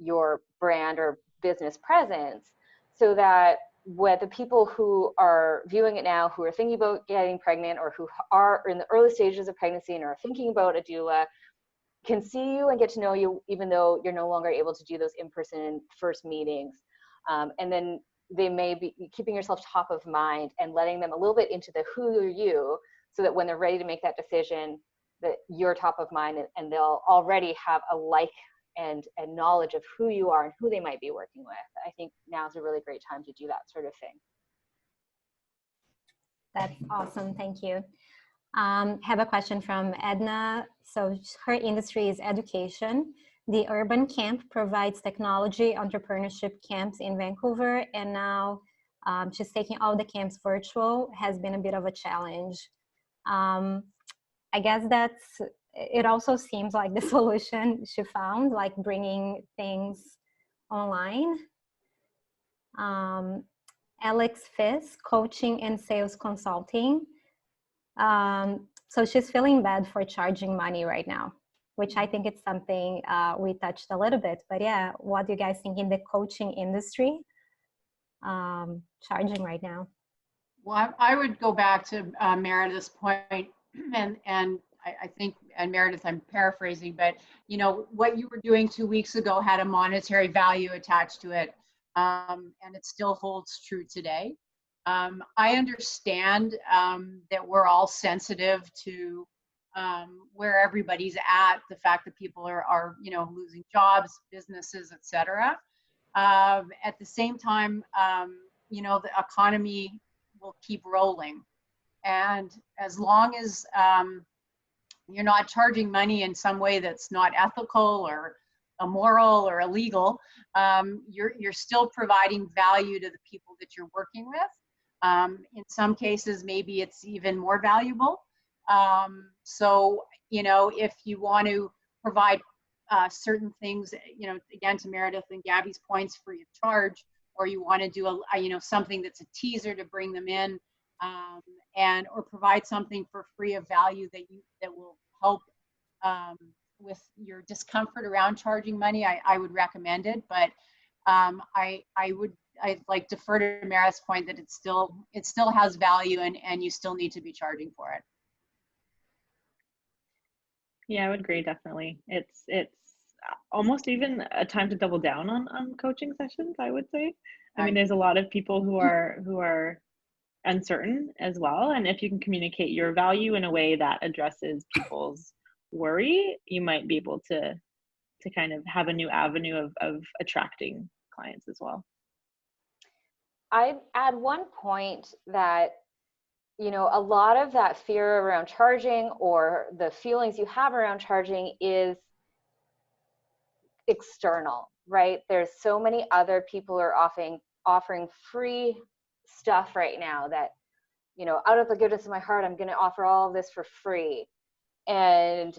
your brand or business presence, so that when the people who are viewing it now, who are thinking about getting pregnant, or who are in the early stages of pregnancy and are thinking about a doula, can see you and get to know you, even though you're no longer able to do those in-person first meetings. And then they may be keeping yourself top of mind and letting them a little bit into the who are you, so that when they're ready to make that decision, that you're top of mind, and they'll already have a like and knowledge of who you are and who they might be working with. I think now is a really great time to do that sort of thing. That's awesome. Thank you. Have a question from Edna. So her industry is education. The Urban Camp provides technology entrepreneurship camps in Vancouver, and now she's taking all the camps virtual. Has been a bit of a challenge. I guess it also seems like the solution she found, like bringing things online. Alex Fisk, coaching and sales consulting. So she's feeling bad for charging money right now, which I think it's something we touched a little bit. But yeah, what do you guys think in the coaching industry, charging right now? Well, I would go back to Meredith's point, and I think, and Meredith, I'm paraphrasing, but you know, what you were doing 2 weeks ago had a monetary value attached to it, and it still holds true today. I understand that we're all sensitive to where everybody's at, the fact that people are you know, losing jobs, businesses, etc. At the same time, you know, the economy will keep rolling. And as long as you're not charging money in some way that's not ethical or immoral or illegal, you're still providing value to the people that you're working with. In some cases, maybe it's even more valuable. So, you know, if you want to provide certain things, you know, again, to Meredith and Gaby's points, free of charge, or you want to do a you know, something that's a teaser to bring them in, and or provide something for free of value that will help with your discomfort around charging money, I would recommend it. But I'd like defer to Meredith's point that it still has value, and you still need to be charging for it. Yeah, I would agree, definitely. It's almost even a time to double down on coaching sessions, I would say. I mean, there's a lot of people who are uncertain as well, and if you can communicate your value in a way that addresses people's worry, you might be able to kind of have a new avenue of attracting clients as well. I'd add one point that, you know, a lot of that fear around charging or the feelings you have around charging is external, right? There's so many other people who are offering free stuff right now that, you know, out of the goodness of my heart, I'm going to offer all of this for free. And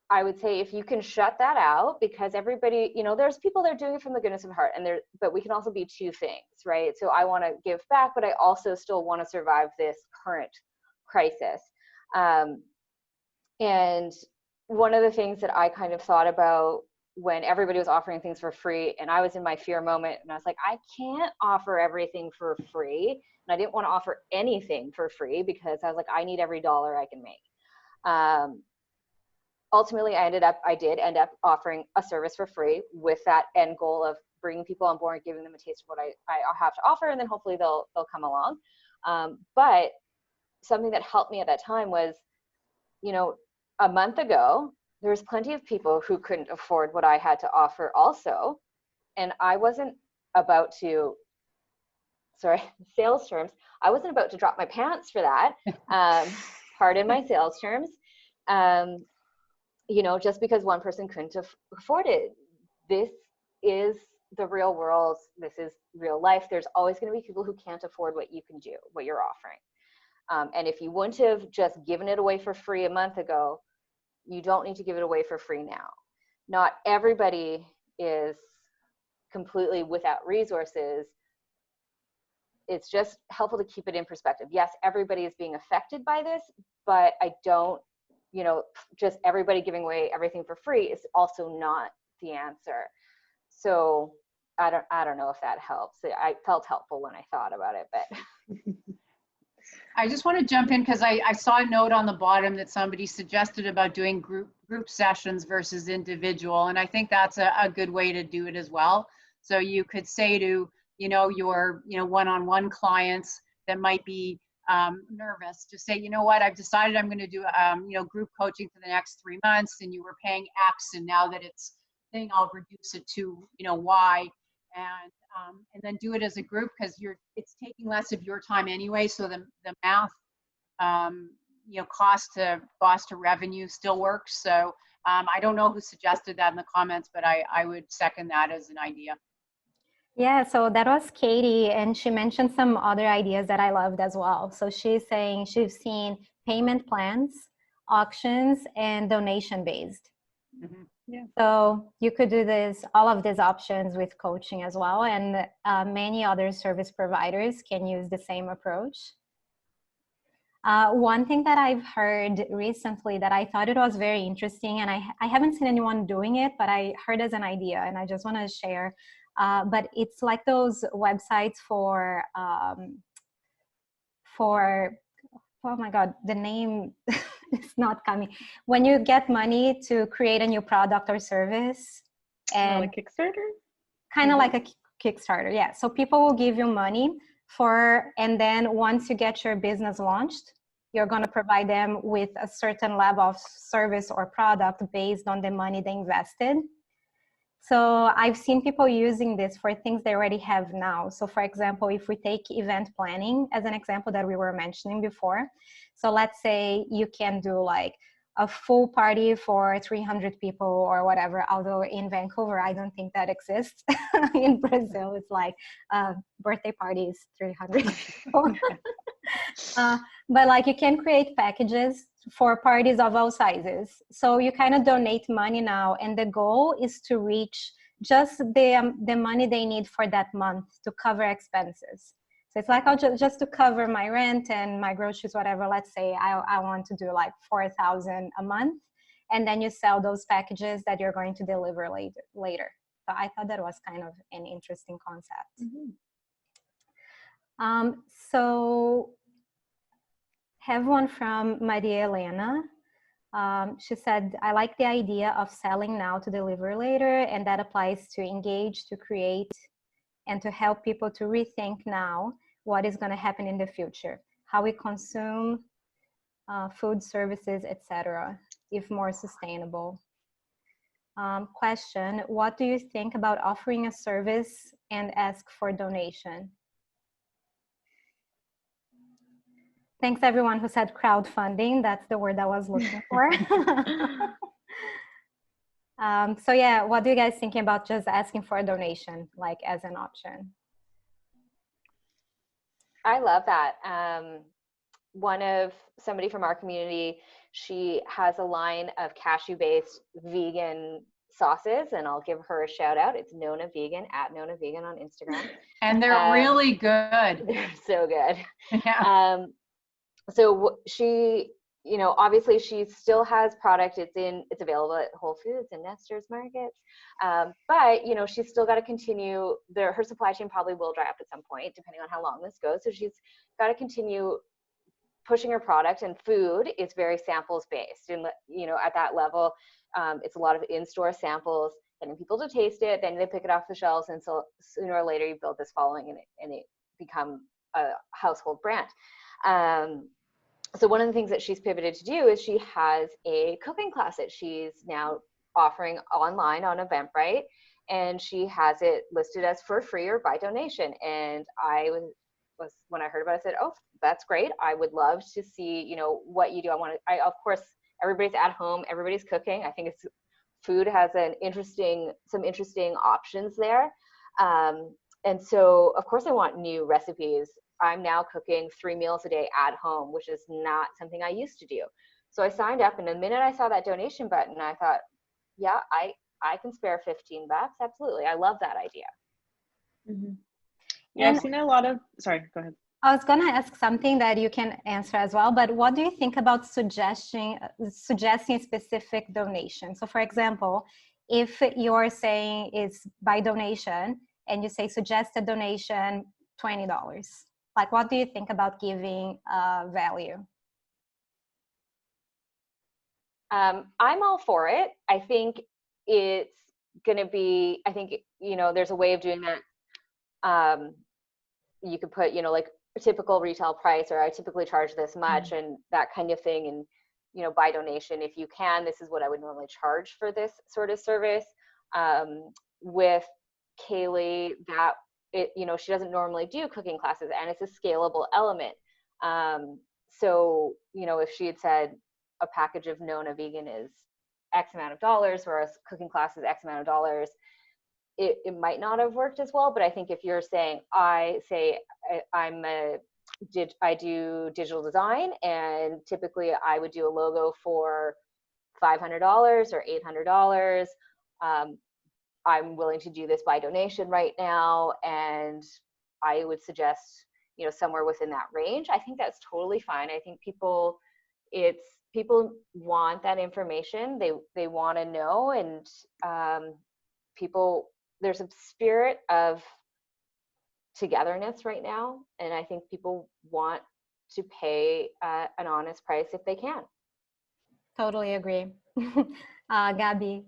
I would say if you can shut that out, because everybody, you know, there's people that are doing it from the goodness of heart, and but we can also be two things, right? So I want to give back, but I also still want to survive this current crisis. And one of the things that I kind of thought about when everybody was offering things for free, and I was in my fear moment, and I was like, I can't offer everything for free. And I didn't want to offer anything for free because I was like, I need every dollar I can make. Ultimately, I did end up offering a service for free with that end goal of bringing people on board, giving them a taste of what I have to offer, and then hopefully they'll come along. But something that helped me at that time was, you know, a month ago, there was plenty of people who couldn't afford what I had to offer also, and I wasn't about to, sorry, sales terms, I wasn't about to drop my pants for that. Pardon my sales terms. You know, just because one person couldn't afford it. This is the real world. This is real life. There's always going to be people who can't afford what you can do, what you're offering. And if you wouldn't have just given it away for free a month ago, you don't need to give it away for free now. Not everybody is completely without resources. It's just helpful to keep it in perspective. Yes, everybody is being affected by this, but I don't, you know, just everybody giving away everything for free is also not the answer. So I don't know if that helps. I felt helpful when I thought about it, but. I just want to jump in because I saw a note on the bottom that somebody suggested about doing group sessions versus individual. And I think that's a good way to do it as well. So you could say to, you know, your, you know, one-on-one clients that might be nervous, just say, you know what, I've decided I'm going to do, you know, group coaching for the next 3 months, and you were paying X, and now that it's thing, I'll reduce it to, you know, Y, and then do it as a group, because it's taking less of your time anyway. So the math, you know, cost to revenue still works. So I don't know who suggested that in the comments, but I would second that as an idea. Yeah, so that was Katie, and she mentioned some other ideas that I loved as well. So she's saying she's seen payment plans, auctions, and donation-based. Mm-hmm. Yeah. So you could do all of these options with coaching as well, and many other service providers can use the same approach. One thing that I've heard recently that I thought it was very interesting, and I haven't seen anyone doing it, but I heard as an idea, and I just want to share. But it's like those websites for oh my God, the name is not coming. When you get money to create a new product or service, and like Kickstarter? Kind of like a Kickstarter, yeah. So people will give you money and then once you get your business launched, you're going to provide them with a certain level of service or product based on the money they invested. So I've seen people using this for things they already have now. So for example, if we take event planning as an example that we were mentioning before. So let's say you can do like a full party for 300 people or whatever, although in Vancouver, I don't think that exists. In Brazil, it's like birthday parties, 300 people. But like you can create packages for parties of all sizes. So you kind of donate money now, and the goal is to reach just the money they need for that month to cover expenses. So it's like, I'll just to cover my rent and my groceries, whatever. Let's say I want to do like 4,000 a month, and then you sell those packages that you're going to deliver later. So I thought that was kind of an interesting concept. Mm-hmm. So have one from Maria Elena. She said, I like the idea of selling now to deliver later, and that applies to engage, to create, and to help people to rethink now what is going to happen in the future, how we consume food, services, etc., if more sustainable. Question, what do you think about offering a service and ask for donation? Thanks everyone who said crowdfunding. That's the word I was looking for. So yeah, what do you guys thinking about just asking for a donation, like as an option? I love that. Somebody from our community, she has a line of cashew-based vegan sauces, and I'll give her a shout out. It's Nona Vegan, at Nona Vegan on Instagram. And they're really good. They're so good. Yeah. So she, you know, obviously she still has product. It's available at Whole Foods and Nestor's markets. But, you know, she's still got to continue her supply chain probably will dry up at some point, depending on how long this goes. So she's got to continue pushing her product, and food is very samples based. And, you know, at that level, it's a lot of in-store samples, getting people to taste it, then they pick it off the shelves. And so sooner or later you build this following and it become a household brand. So one of the things that she's pivoted to do is she has a cooking class that she's now offering online on Eventbrite, and she has it listed as for free or by donation. And I was when I heard about it, I said, oh, that's great. I would love to see, you know, what you do. Of course, everybody's at home, everybody's cooking. I think food has some interesting options there. And so of course I want new recipes. I'm now cooking 3 meals a day at home, which is not something I used to do. So I signed up, and the minute I saw that donation button, I thought, yeah, I can spare $15. Absolutely. I love that idea. Mm-hmm. Yeah, I've seen a lot of, sorry, go ahead. I was going to ask something that you can answer as well, but what do you think about suggesting specific donation? So for example, if you're saying it's by donation and you say suggested donation $20, like what do you think about giving value? I'm all for it. I think it's going to be, you know, there's a way of doing that. You could put, you know, like a typical retail price, or I typically charge this much, and that kind of thing. And, you know, by donation, if you can, this is what I would normally charge for this sort of service. With Kaylee, you know, she doesn't normally do cooking classes, and it's a scalable element. So, you know, if she had said a package of Nona Vegan is X amount of dollars, whereas cooking class is X amount of dollars, it might not have worked as well. But I think if you're saying, I do digital design, and typically I would do a logo for $500 or $800. I'm willing to do this by donation right now, and I would suggest, you know, somewhere within that range. I think that's totally fine. I think people want that information. They want to know, and there's a spirit of togetherness right now, and I think people want to pay an honest price if they can. Totally agree. Gaby.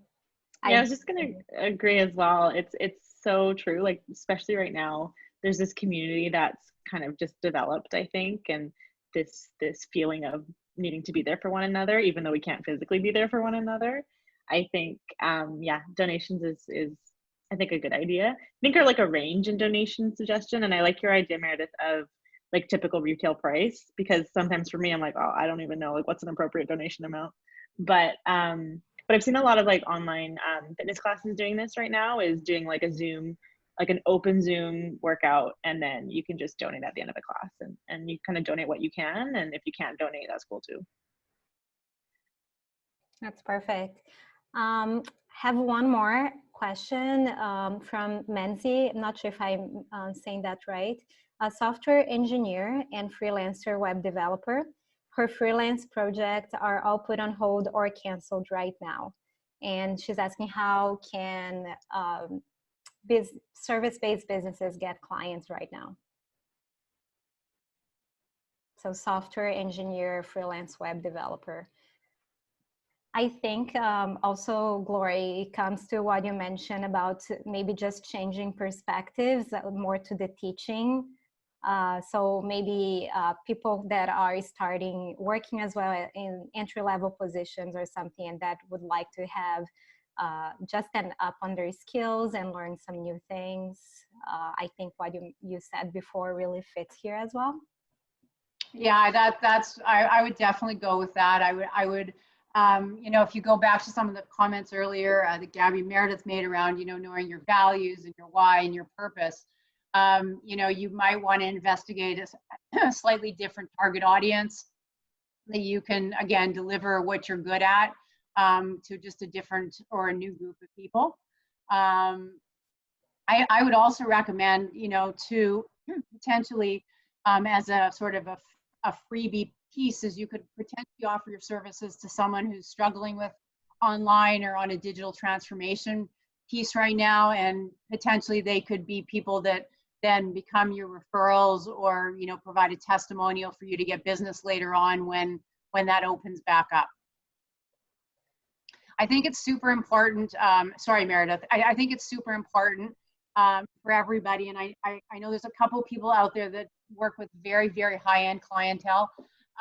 Yeah, I was just gonna agree as well. It's so true. Like, especially right now, there's this community that's kind of just developed, I think, and this feeling of needing to be there for one another, even though we can't physically be there for one another. I think, yeah, donations is I think a good idea. I think or like a range in donation suggestion. And I like your idea, Meredith, of like typical retail price, because sometimes for me, I'm like, oh, I don't even know like what's an appropriate donation amount. But I've seen a lot of like online fitness classes doing this right now, is doing like a Zoom, like an open Zoom workout, and then you can just donate at the end of the class, and you kind of donate what you can, and if you can't donate, that's cool too. That's perfect. Have one more question from Menzi. I'm not sure if I'm saying that right. A software engineer and freelancer web developer. Her freelance projects are all put on hold or canceled right now. And she's asking, how can service-based businesses get clients right now? So software engineer, freelance web developer. I think also, Glorie, it comes to what you mentioned about maybe just changing perspectives more to the teaching. So maybe people that are starting working as well in entry-level positions or something, and that would like to have just an up on their skills and learn some new things. I think what you said before really fits here as well. Yeah, I would definitely go with that. I would you know, if you go back to some of the comments earlier that Gaby Meredith made around, you know, knowing your values and your why and your purpose, you know, you might want to investigate a slightly different target audience that you can, again, deliver what you're good at to just a different or a new group of people. I would also recommend, you know, to potentially as a sort of a freebie piece, is you could potentially offer your services to someone who's struggling with online or on a digital transformation piece right now, and potentially they could be people that then become your referrals, or, you know, provide a testimonial for you to get business later on when that opens back up. I think it's super important. Sorry, Meredith. I think it's super important for everybody, and I know there's a couple people out there that work with very, very high-end clientele.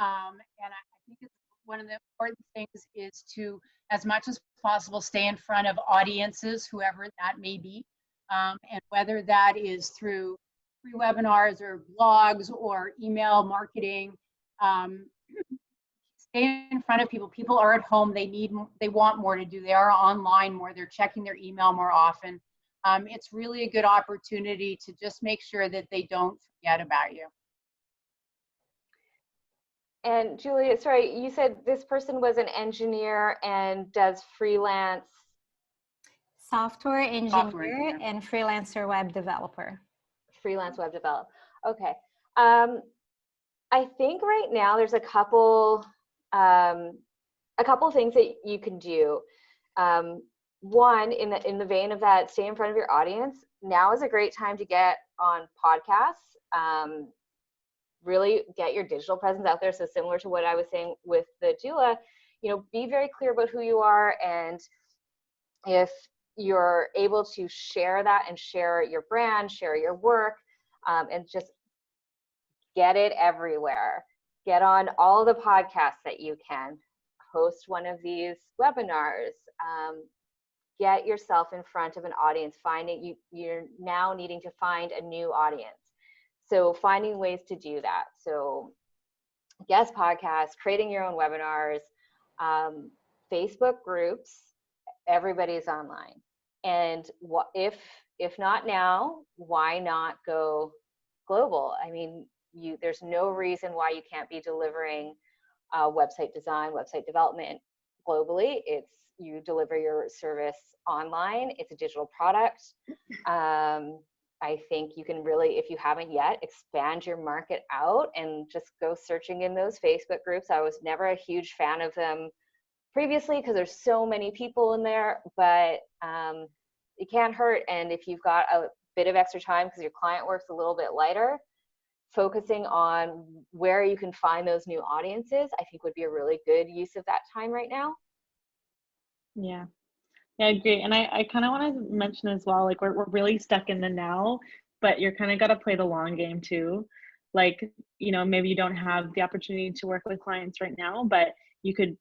And I think it's one of the important things is to, as much as possible, stay in front of audiences, whoever that may be. And whether that is through free webinars or blogs or email marketing, stay in front of people. People are at home. They want more to do. They are online more. They're checking their email more often. It's really a good opportunity to just make sure that they don't forget about you. And Julia, sorry, you said this person was an engineer and does freelance? Software engineer and freelancer web developer. Freelance web developer. Okay. I think right now there's a couple things that you can do. One, in the vein of that, stay in front of your audience. Now is a great time to get on podcasts. Really get your digital presence out there. So similar to what I was saying with the doula, you know, be very clear about who you are, and if you're able to share that and share your brand, share your work, and just get it everywhere. Get on all the podcasts that you can, host one of these webinars, get yourself in front of an audience. You're now needing to find a new audience. So finding ways to do that. So guest podcasts, creating your own webinars, Facebook groups, everybody's online. And if not now, why not go global? I mean, there's no reason why you can't be delivering website design, website development globally. You deliver your service online. It's a digital product. I think you can really, if you haven't yet, expand your market out and just go searching in those Facebook groups. I was never a huge fan of them previously because there's so many people in there, but it can't hurt. And if you've got a bit of extra time because your client work's a little bit lighter, focusing on where you can find those new audiences, I think would be a really good use of that time right now. Yeah. Yeah, I agree. And I kind of want to mention as well, like we're really stuck in the now, but you're kind of got to play the long game too. like, you know, maybe you don't have the opportunity to work with clients right now, but you could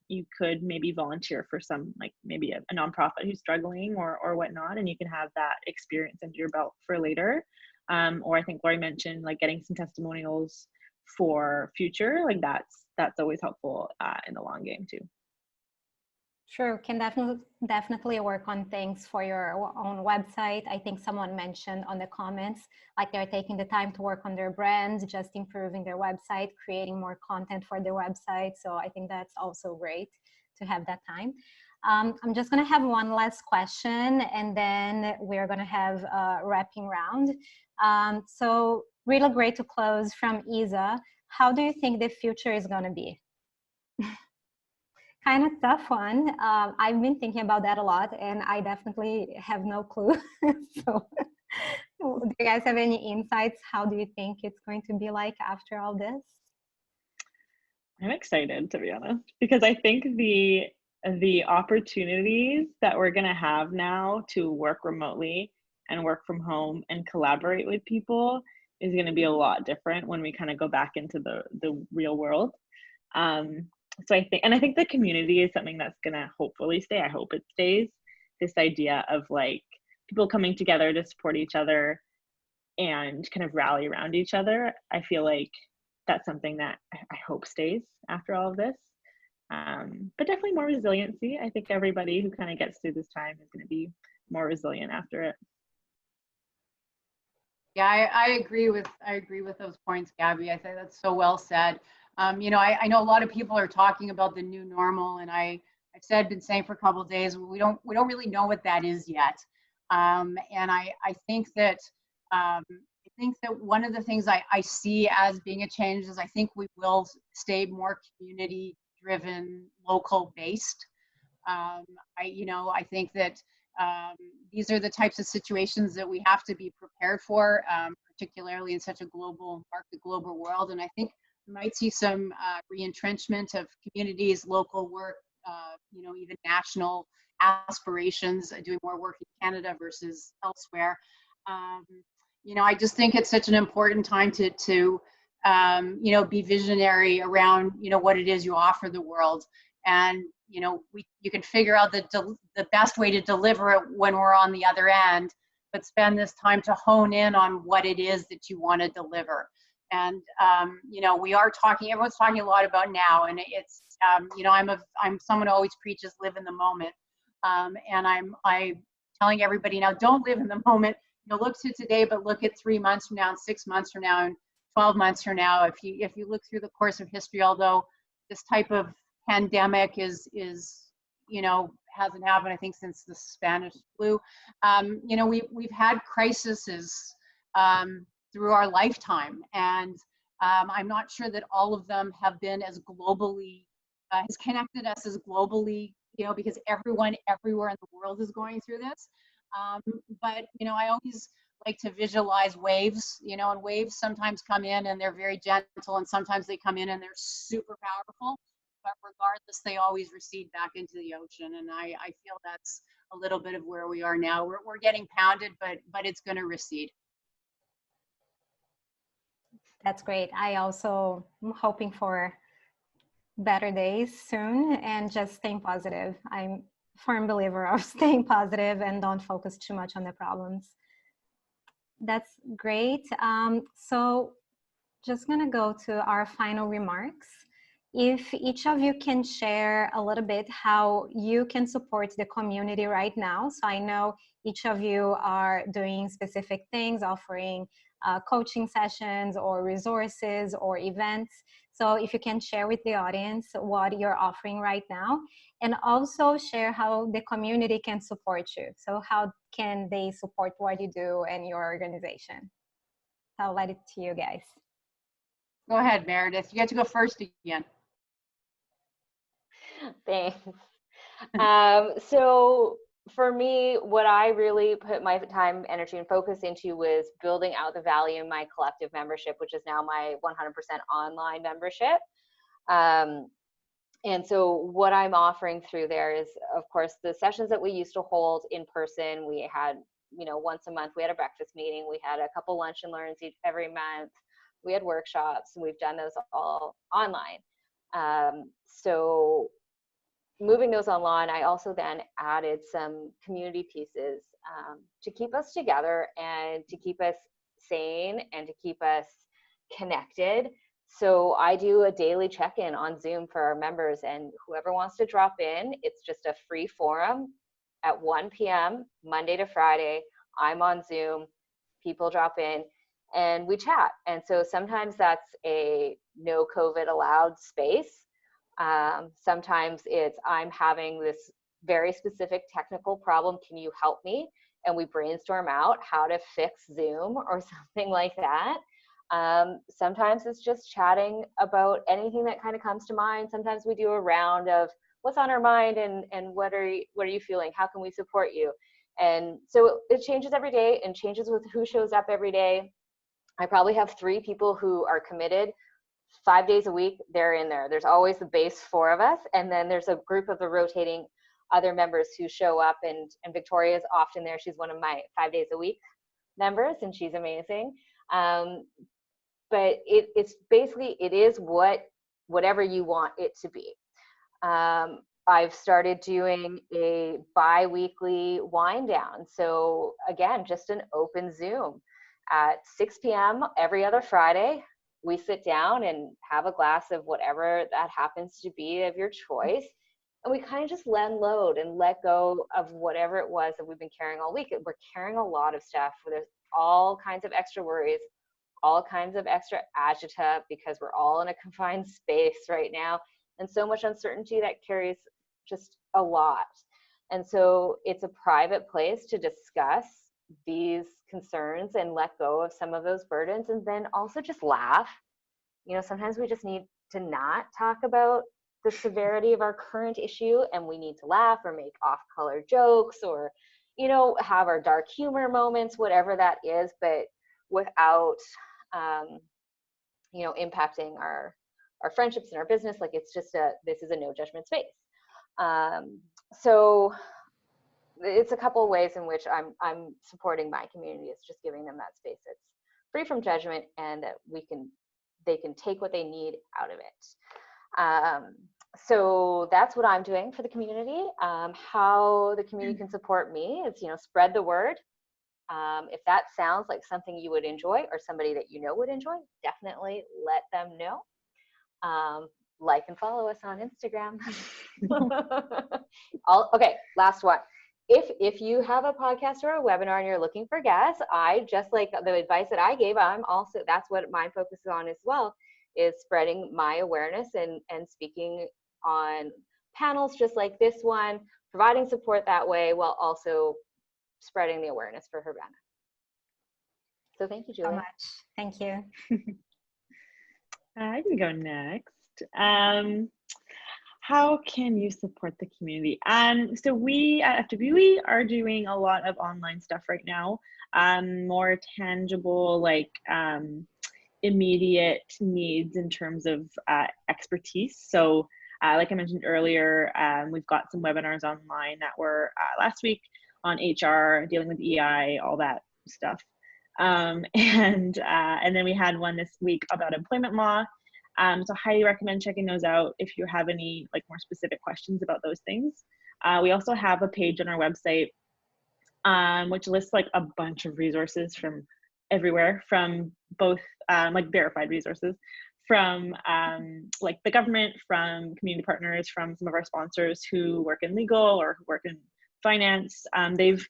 maybe volunteer for some, like maybe a nonprofit who's struggling or whatnot, and you can have that experience under your belt for later. Or I think Glorie mentioned like getting some testimonials for future, like that's always helpful in the long game too. Sure, can definitely work on things for your own website. I think someone mentioned on the comments, like they're taking the time to work on their brands, just improving their website, creating more content for their website. So I think that's also great to have that time. I'm just gonna have one last question, and then we're gonna have a wrapping round. So really great to close from Isa. How do you think the future is gonna be? Kind of tough one. I've been thinking about that a lot, and I definitely have no clue. So do you guys have any insights? How do you think it's going to be like after all this? I'm excited, to be honest, because I think the opportunities that we're going to have now to work remotely and work from home and collaborate with people is going to be a lot different when we kind of go back into the real world. So I think the community is something that's going to hopefully stay. I hope it stays. This idea of like people coming together to support each other and kind of rally around each other. I feel like that's something that I hope stays after all of this. But definitely more resiliency. I think everybody who kind of gets through this time is going to be more resilient after it. Yeah, I agree with those points, Gaby. I think that's so well said. You know, I know a lot of people are talking about the new normal, and I've been saying for a couple of days, we don't really know what that is yet. And I think that one of the things I see as being a change is I think we will stay more community driven, local based. I think that these are the types of situations that we have to be prepared for, particularly in such a global world. And I think we might see some re-entrenchment of communities, local work, even national aspirations, doing more work in Canada versus elsewhere. I just think it's such an important time to be visionary around, what it is you offer the world. And, you can figure out the best way to deliver it when we're on the other end, but spend this time to hone in on what it is that you want to deliver. And, everyone's talking a lot about now, and it's, I'm someone who always preaches live in the moment. And I'm telling everybody now, don't live in the moment. Look to today, but look at 3 months from now and 6 months from now and 12 months from now. If you look through the course of history, although this type of pandemic hasn't happened, I think, since the Spanish flu. We've had crises through our lifetime, and I'm not sure that all of them have been as globally, has connected us as globally, because everyone everywhere in the world is going through this. But I always like to visualize waves, and waves sometimes come in and they're very gentle, and sometimes they come in and they're super powerful. But regardless, they always recede back into the ocean. And I feel that's a little bit of where we are now. We're getting pounded, but it's going to recede. That's great. I also am hoping for better days soon and just staying positive. I'm a firm believer of staying positive and don't focus too much on the problems. That's great. So just going to go to our final remarks. If each of you can share a little bit how you can support the community right now. So I know each of you are doing specific things, offering coaching sessions or resources or events. So if you can share with the audience what you're offering right now, and also share how the community can support you. So how can they support what you do and your organization? I'll let it to you guys. Go ahead, Meredith. You get to go first again. Thanks. So for me, what I really put my time, energy, and focus into was building out the value in my collective membership, which is now my 100% online membership. And so what I'm offering through there is, of course, the sessions that we used to hold in person. We had, once a month, we had a breakfast meeting. We had a couple lunch and learns every month. we had workshops, and we've done those all online. So moving those online, I also then added some community pieces to keep us together and to keep us sane and to keep us connected. So I do a daily check-in on Zoom for our members, and whoever wants to drop in, it's just a free forum at 1 p.m. Monday to Friday. I'm on Zoom, people drop in, and we chat. And so sometimes that's a no COVID allowed space. Sometimes it's, I'm having this very specific technical problem, can you help me? And we brainstorm out how to fix Zoom or something like that. Sometimes it's just chatting about anything that kind of comes to mind. Sometimes we do a round of what's on our mind and what are you feeling? How can we support you? And so it changes every day and changes with who shows up every day. I probably have 3 people who are committed 5 days a week. They're in there. There's always the base 4 of us. And then there's a group of the rotating other members who show up, and Victoria's often there. She's one of my 5 days a week members, and she's amazing. But it's basically, it is whatever you want it to be. I've started doing a bi-weekly wind down. So again, just an open Zoom at 6 p.m. every other Friday. We sit down and have a glass of whatever that happens to be of your choice. And we kind of just load and let go of whatever it was that we've been carrying all week. We're carrying a lot of stuff where there's all kinds of extra worries, all kinds of extra agita, because we're all in a confined space right now, and so much uncertainty that carries just a lot. And so it's a private place to discuss these concerns and let go of some of those burdens, and then also just laugh. You know, sometimes we just need to not talk about the severity of our current issue, and we need to laugh or make off-color jokes, or, you know, have our dark humor moments, whatever that is, but without you know, impacting our friendships and our business. Like, it's just this is a no judgment space. So it's a couple of ways in which I'm supporting my community. It's just giving them that space that's free from judgment, and that they can take what they need out of it. So that's what I'm doing for the community. How the community can support me is, you know, spread the word. If that sounds like something you would enjoy, or somebody that you know would enjoy, definitely let them know. Like and follow us on Instagram. Okay, last one. If you have a podcast or a webinar and you're looking for guests, I just like the advice that I gave, that's what my focus is on as well, is spreading my awareness and speaking on panels just like this one, providing support that way, while also spreading the awareness for Hervana. So thank you, Julia. So much. Thank you. I can go next. How can you support the community? So we at FWE are doing a lot of online stuff right now, more tangible, like immediate needs in terms of expertise. So like I mentioned earlier, we've got some webinars online that were last week on HR, dealing with EI, all that stuff. And then we had one this week about employment law. So highly recommend checking those out if you have any like more specific questions about those things. We also have a page on our website which lists like a bunch of resources from everywhere, from both like verified resources from like the government, from community partners, from some of our sponsors who work in legal or who work in finance. They've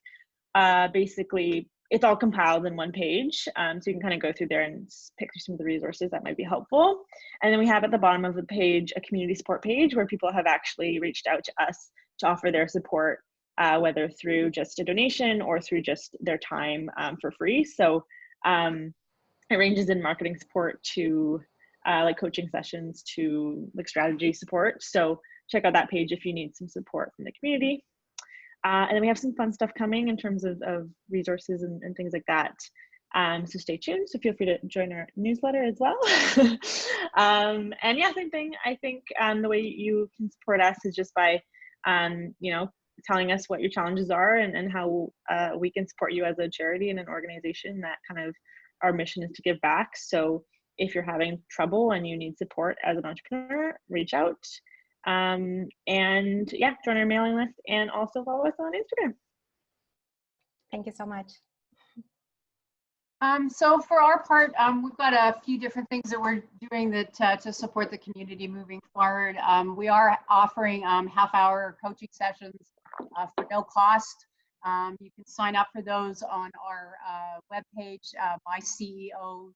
basically, it's all compiled in one page. So you can kind of go through there and pick through some of the resources that might be helpful. And then we have at the bottom of the page a community support page where people have actually reached out to us to offer their support, whether through just a donation or through just their time for free. So it ranges in marketing support to like coaching sessions to like strategy support. So check out that page if you need some support from the community. And then we have some fun stuff coming in terms of resources and things like that. So stay tuned. So feel free to join our newsletter as well. And yeah, same thing. I think the way you can support us is just by, you know, telling us what your challenges are and how we can support you as a charity and an organization that kind of our mission is to give back. So if you're having trouble and you need support as an entrepreneur, reach out. And yeah, join our mailing list and also follow us on Instagram. Thank you so much. So for our part, we've got a few different things that we're doing that to support the community moving forward. We are offering half-hour coaching sessions for no cost. You can sign up for those on our webpage, MyCEO.ca,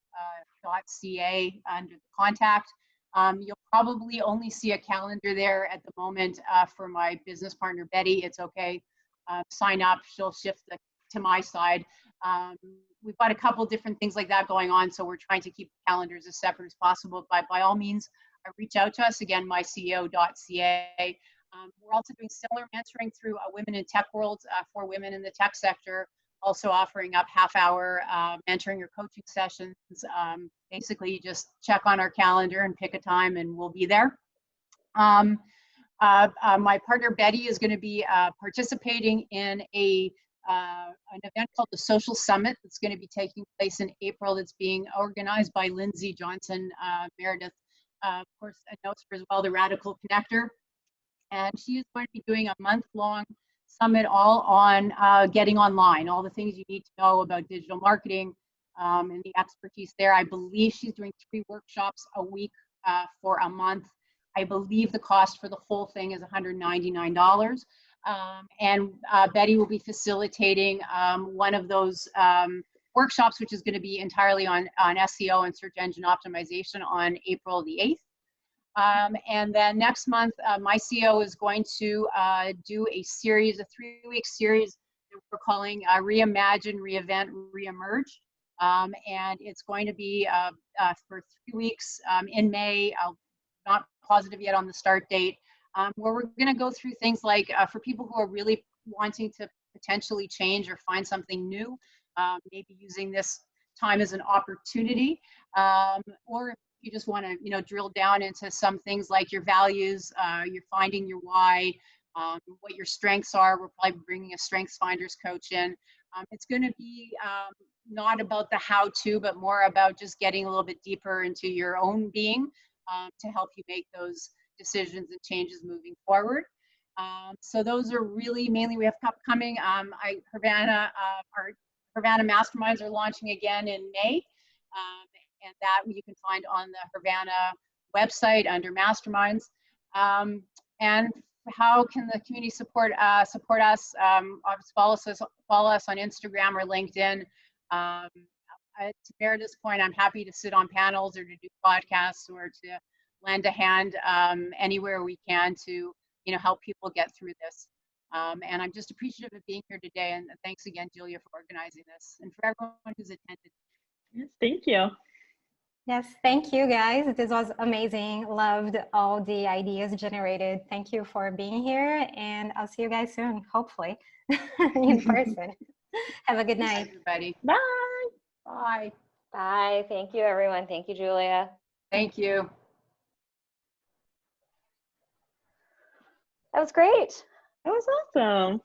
under the contact. You'll probably only see a calendar there at the moment for my business partner, Betty. It's okay. Sign up. She'll shift to my side. We've got a couple different things like that going on, so we're trying to keep calendars as separate as possible. But by all means, reach out to us. Again, MyCEO.ca. We're also doing similar mentoring through Women in Tech World for women in the tech sector, also offering up half-hour mentoring or coaching sessions. Basically, you just check on our calendar and pick a time, and we'll be there. My partner Betty is going to be participating in an event called the Social Summit that's going to be taking place in April. It's being organized by Lindsay Johnson, Meredith, of course, knows her as well, the Radical Connector. And she is going to be doing a month-long summit all on getting online, all the things you need to know about digital marketing and the expertise there. I believe she's doing 3 workshops a week for a month. I believe the cost for the whole thing is $199. And Betty will be facilitating one of those workshops, which is going to be entirely on SEO and search engine optimization on April the 8th. And then next month, MyCEO is going to do a series, a 3-week series that we're calling Reimagine, Reinvent, Reemerge. And it's going to be for 3 weeks in May. I'm not positive yet on the start date, where we're going to go through things like for people who are really wanting to potentially change or find something new, maybe using this time as an opportunity, or you just want to, drill down into some things like your values, you're finding your why, what your strengths are. We're probably bringing a strengths finders coach in. It's going to be not about the how-to, but more about just getting a little bit deeper into your own being to help you make those decisions and changes moving forward. So those are really mainly we have upcoming. Hervana, our Hervana masterminds are launching again in May. And that you can find on the Hervana website under masterminds. And how can the community support us? Follow us on Instagram or LinkedIn. To Meredith's point, I'm happy to sit on panels or to do podcasts or to lend a hand anywhere we can to help people get through this. And I'm just appreciative of being here today. And thanks again, Julia, for organizing this and for everyone who's attended. Yes, thank you. Yes, thank you guys. This was amazing. Loved all the ideas generated. Thank you for being here, and I'll see you guys soon, hopefully, in person. Have a good night. Thanks, everybody. Bye. Bye. Bye. Thank you, everyone. Thank you, Julia. Thank you. That was great. That was awesome.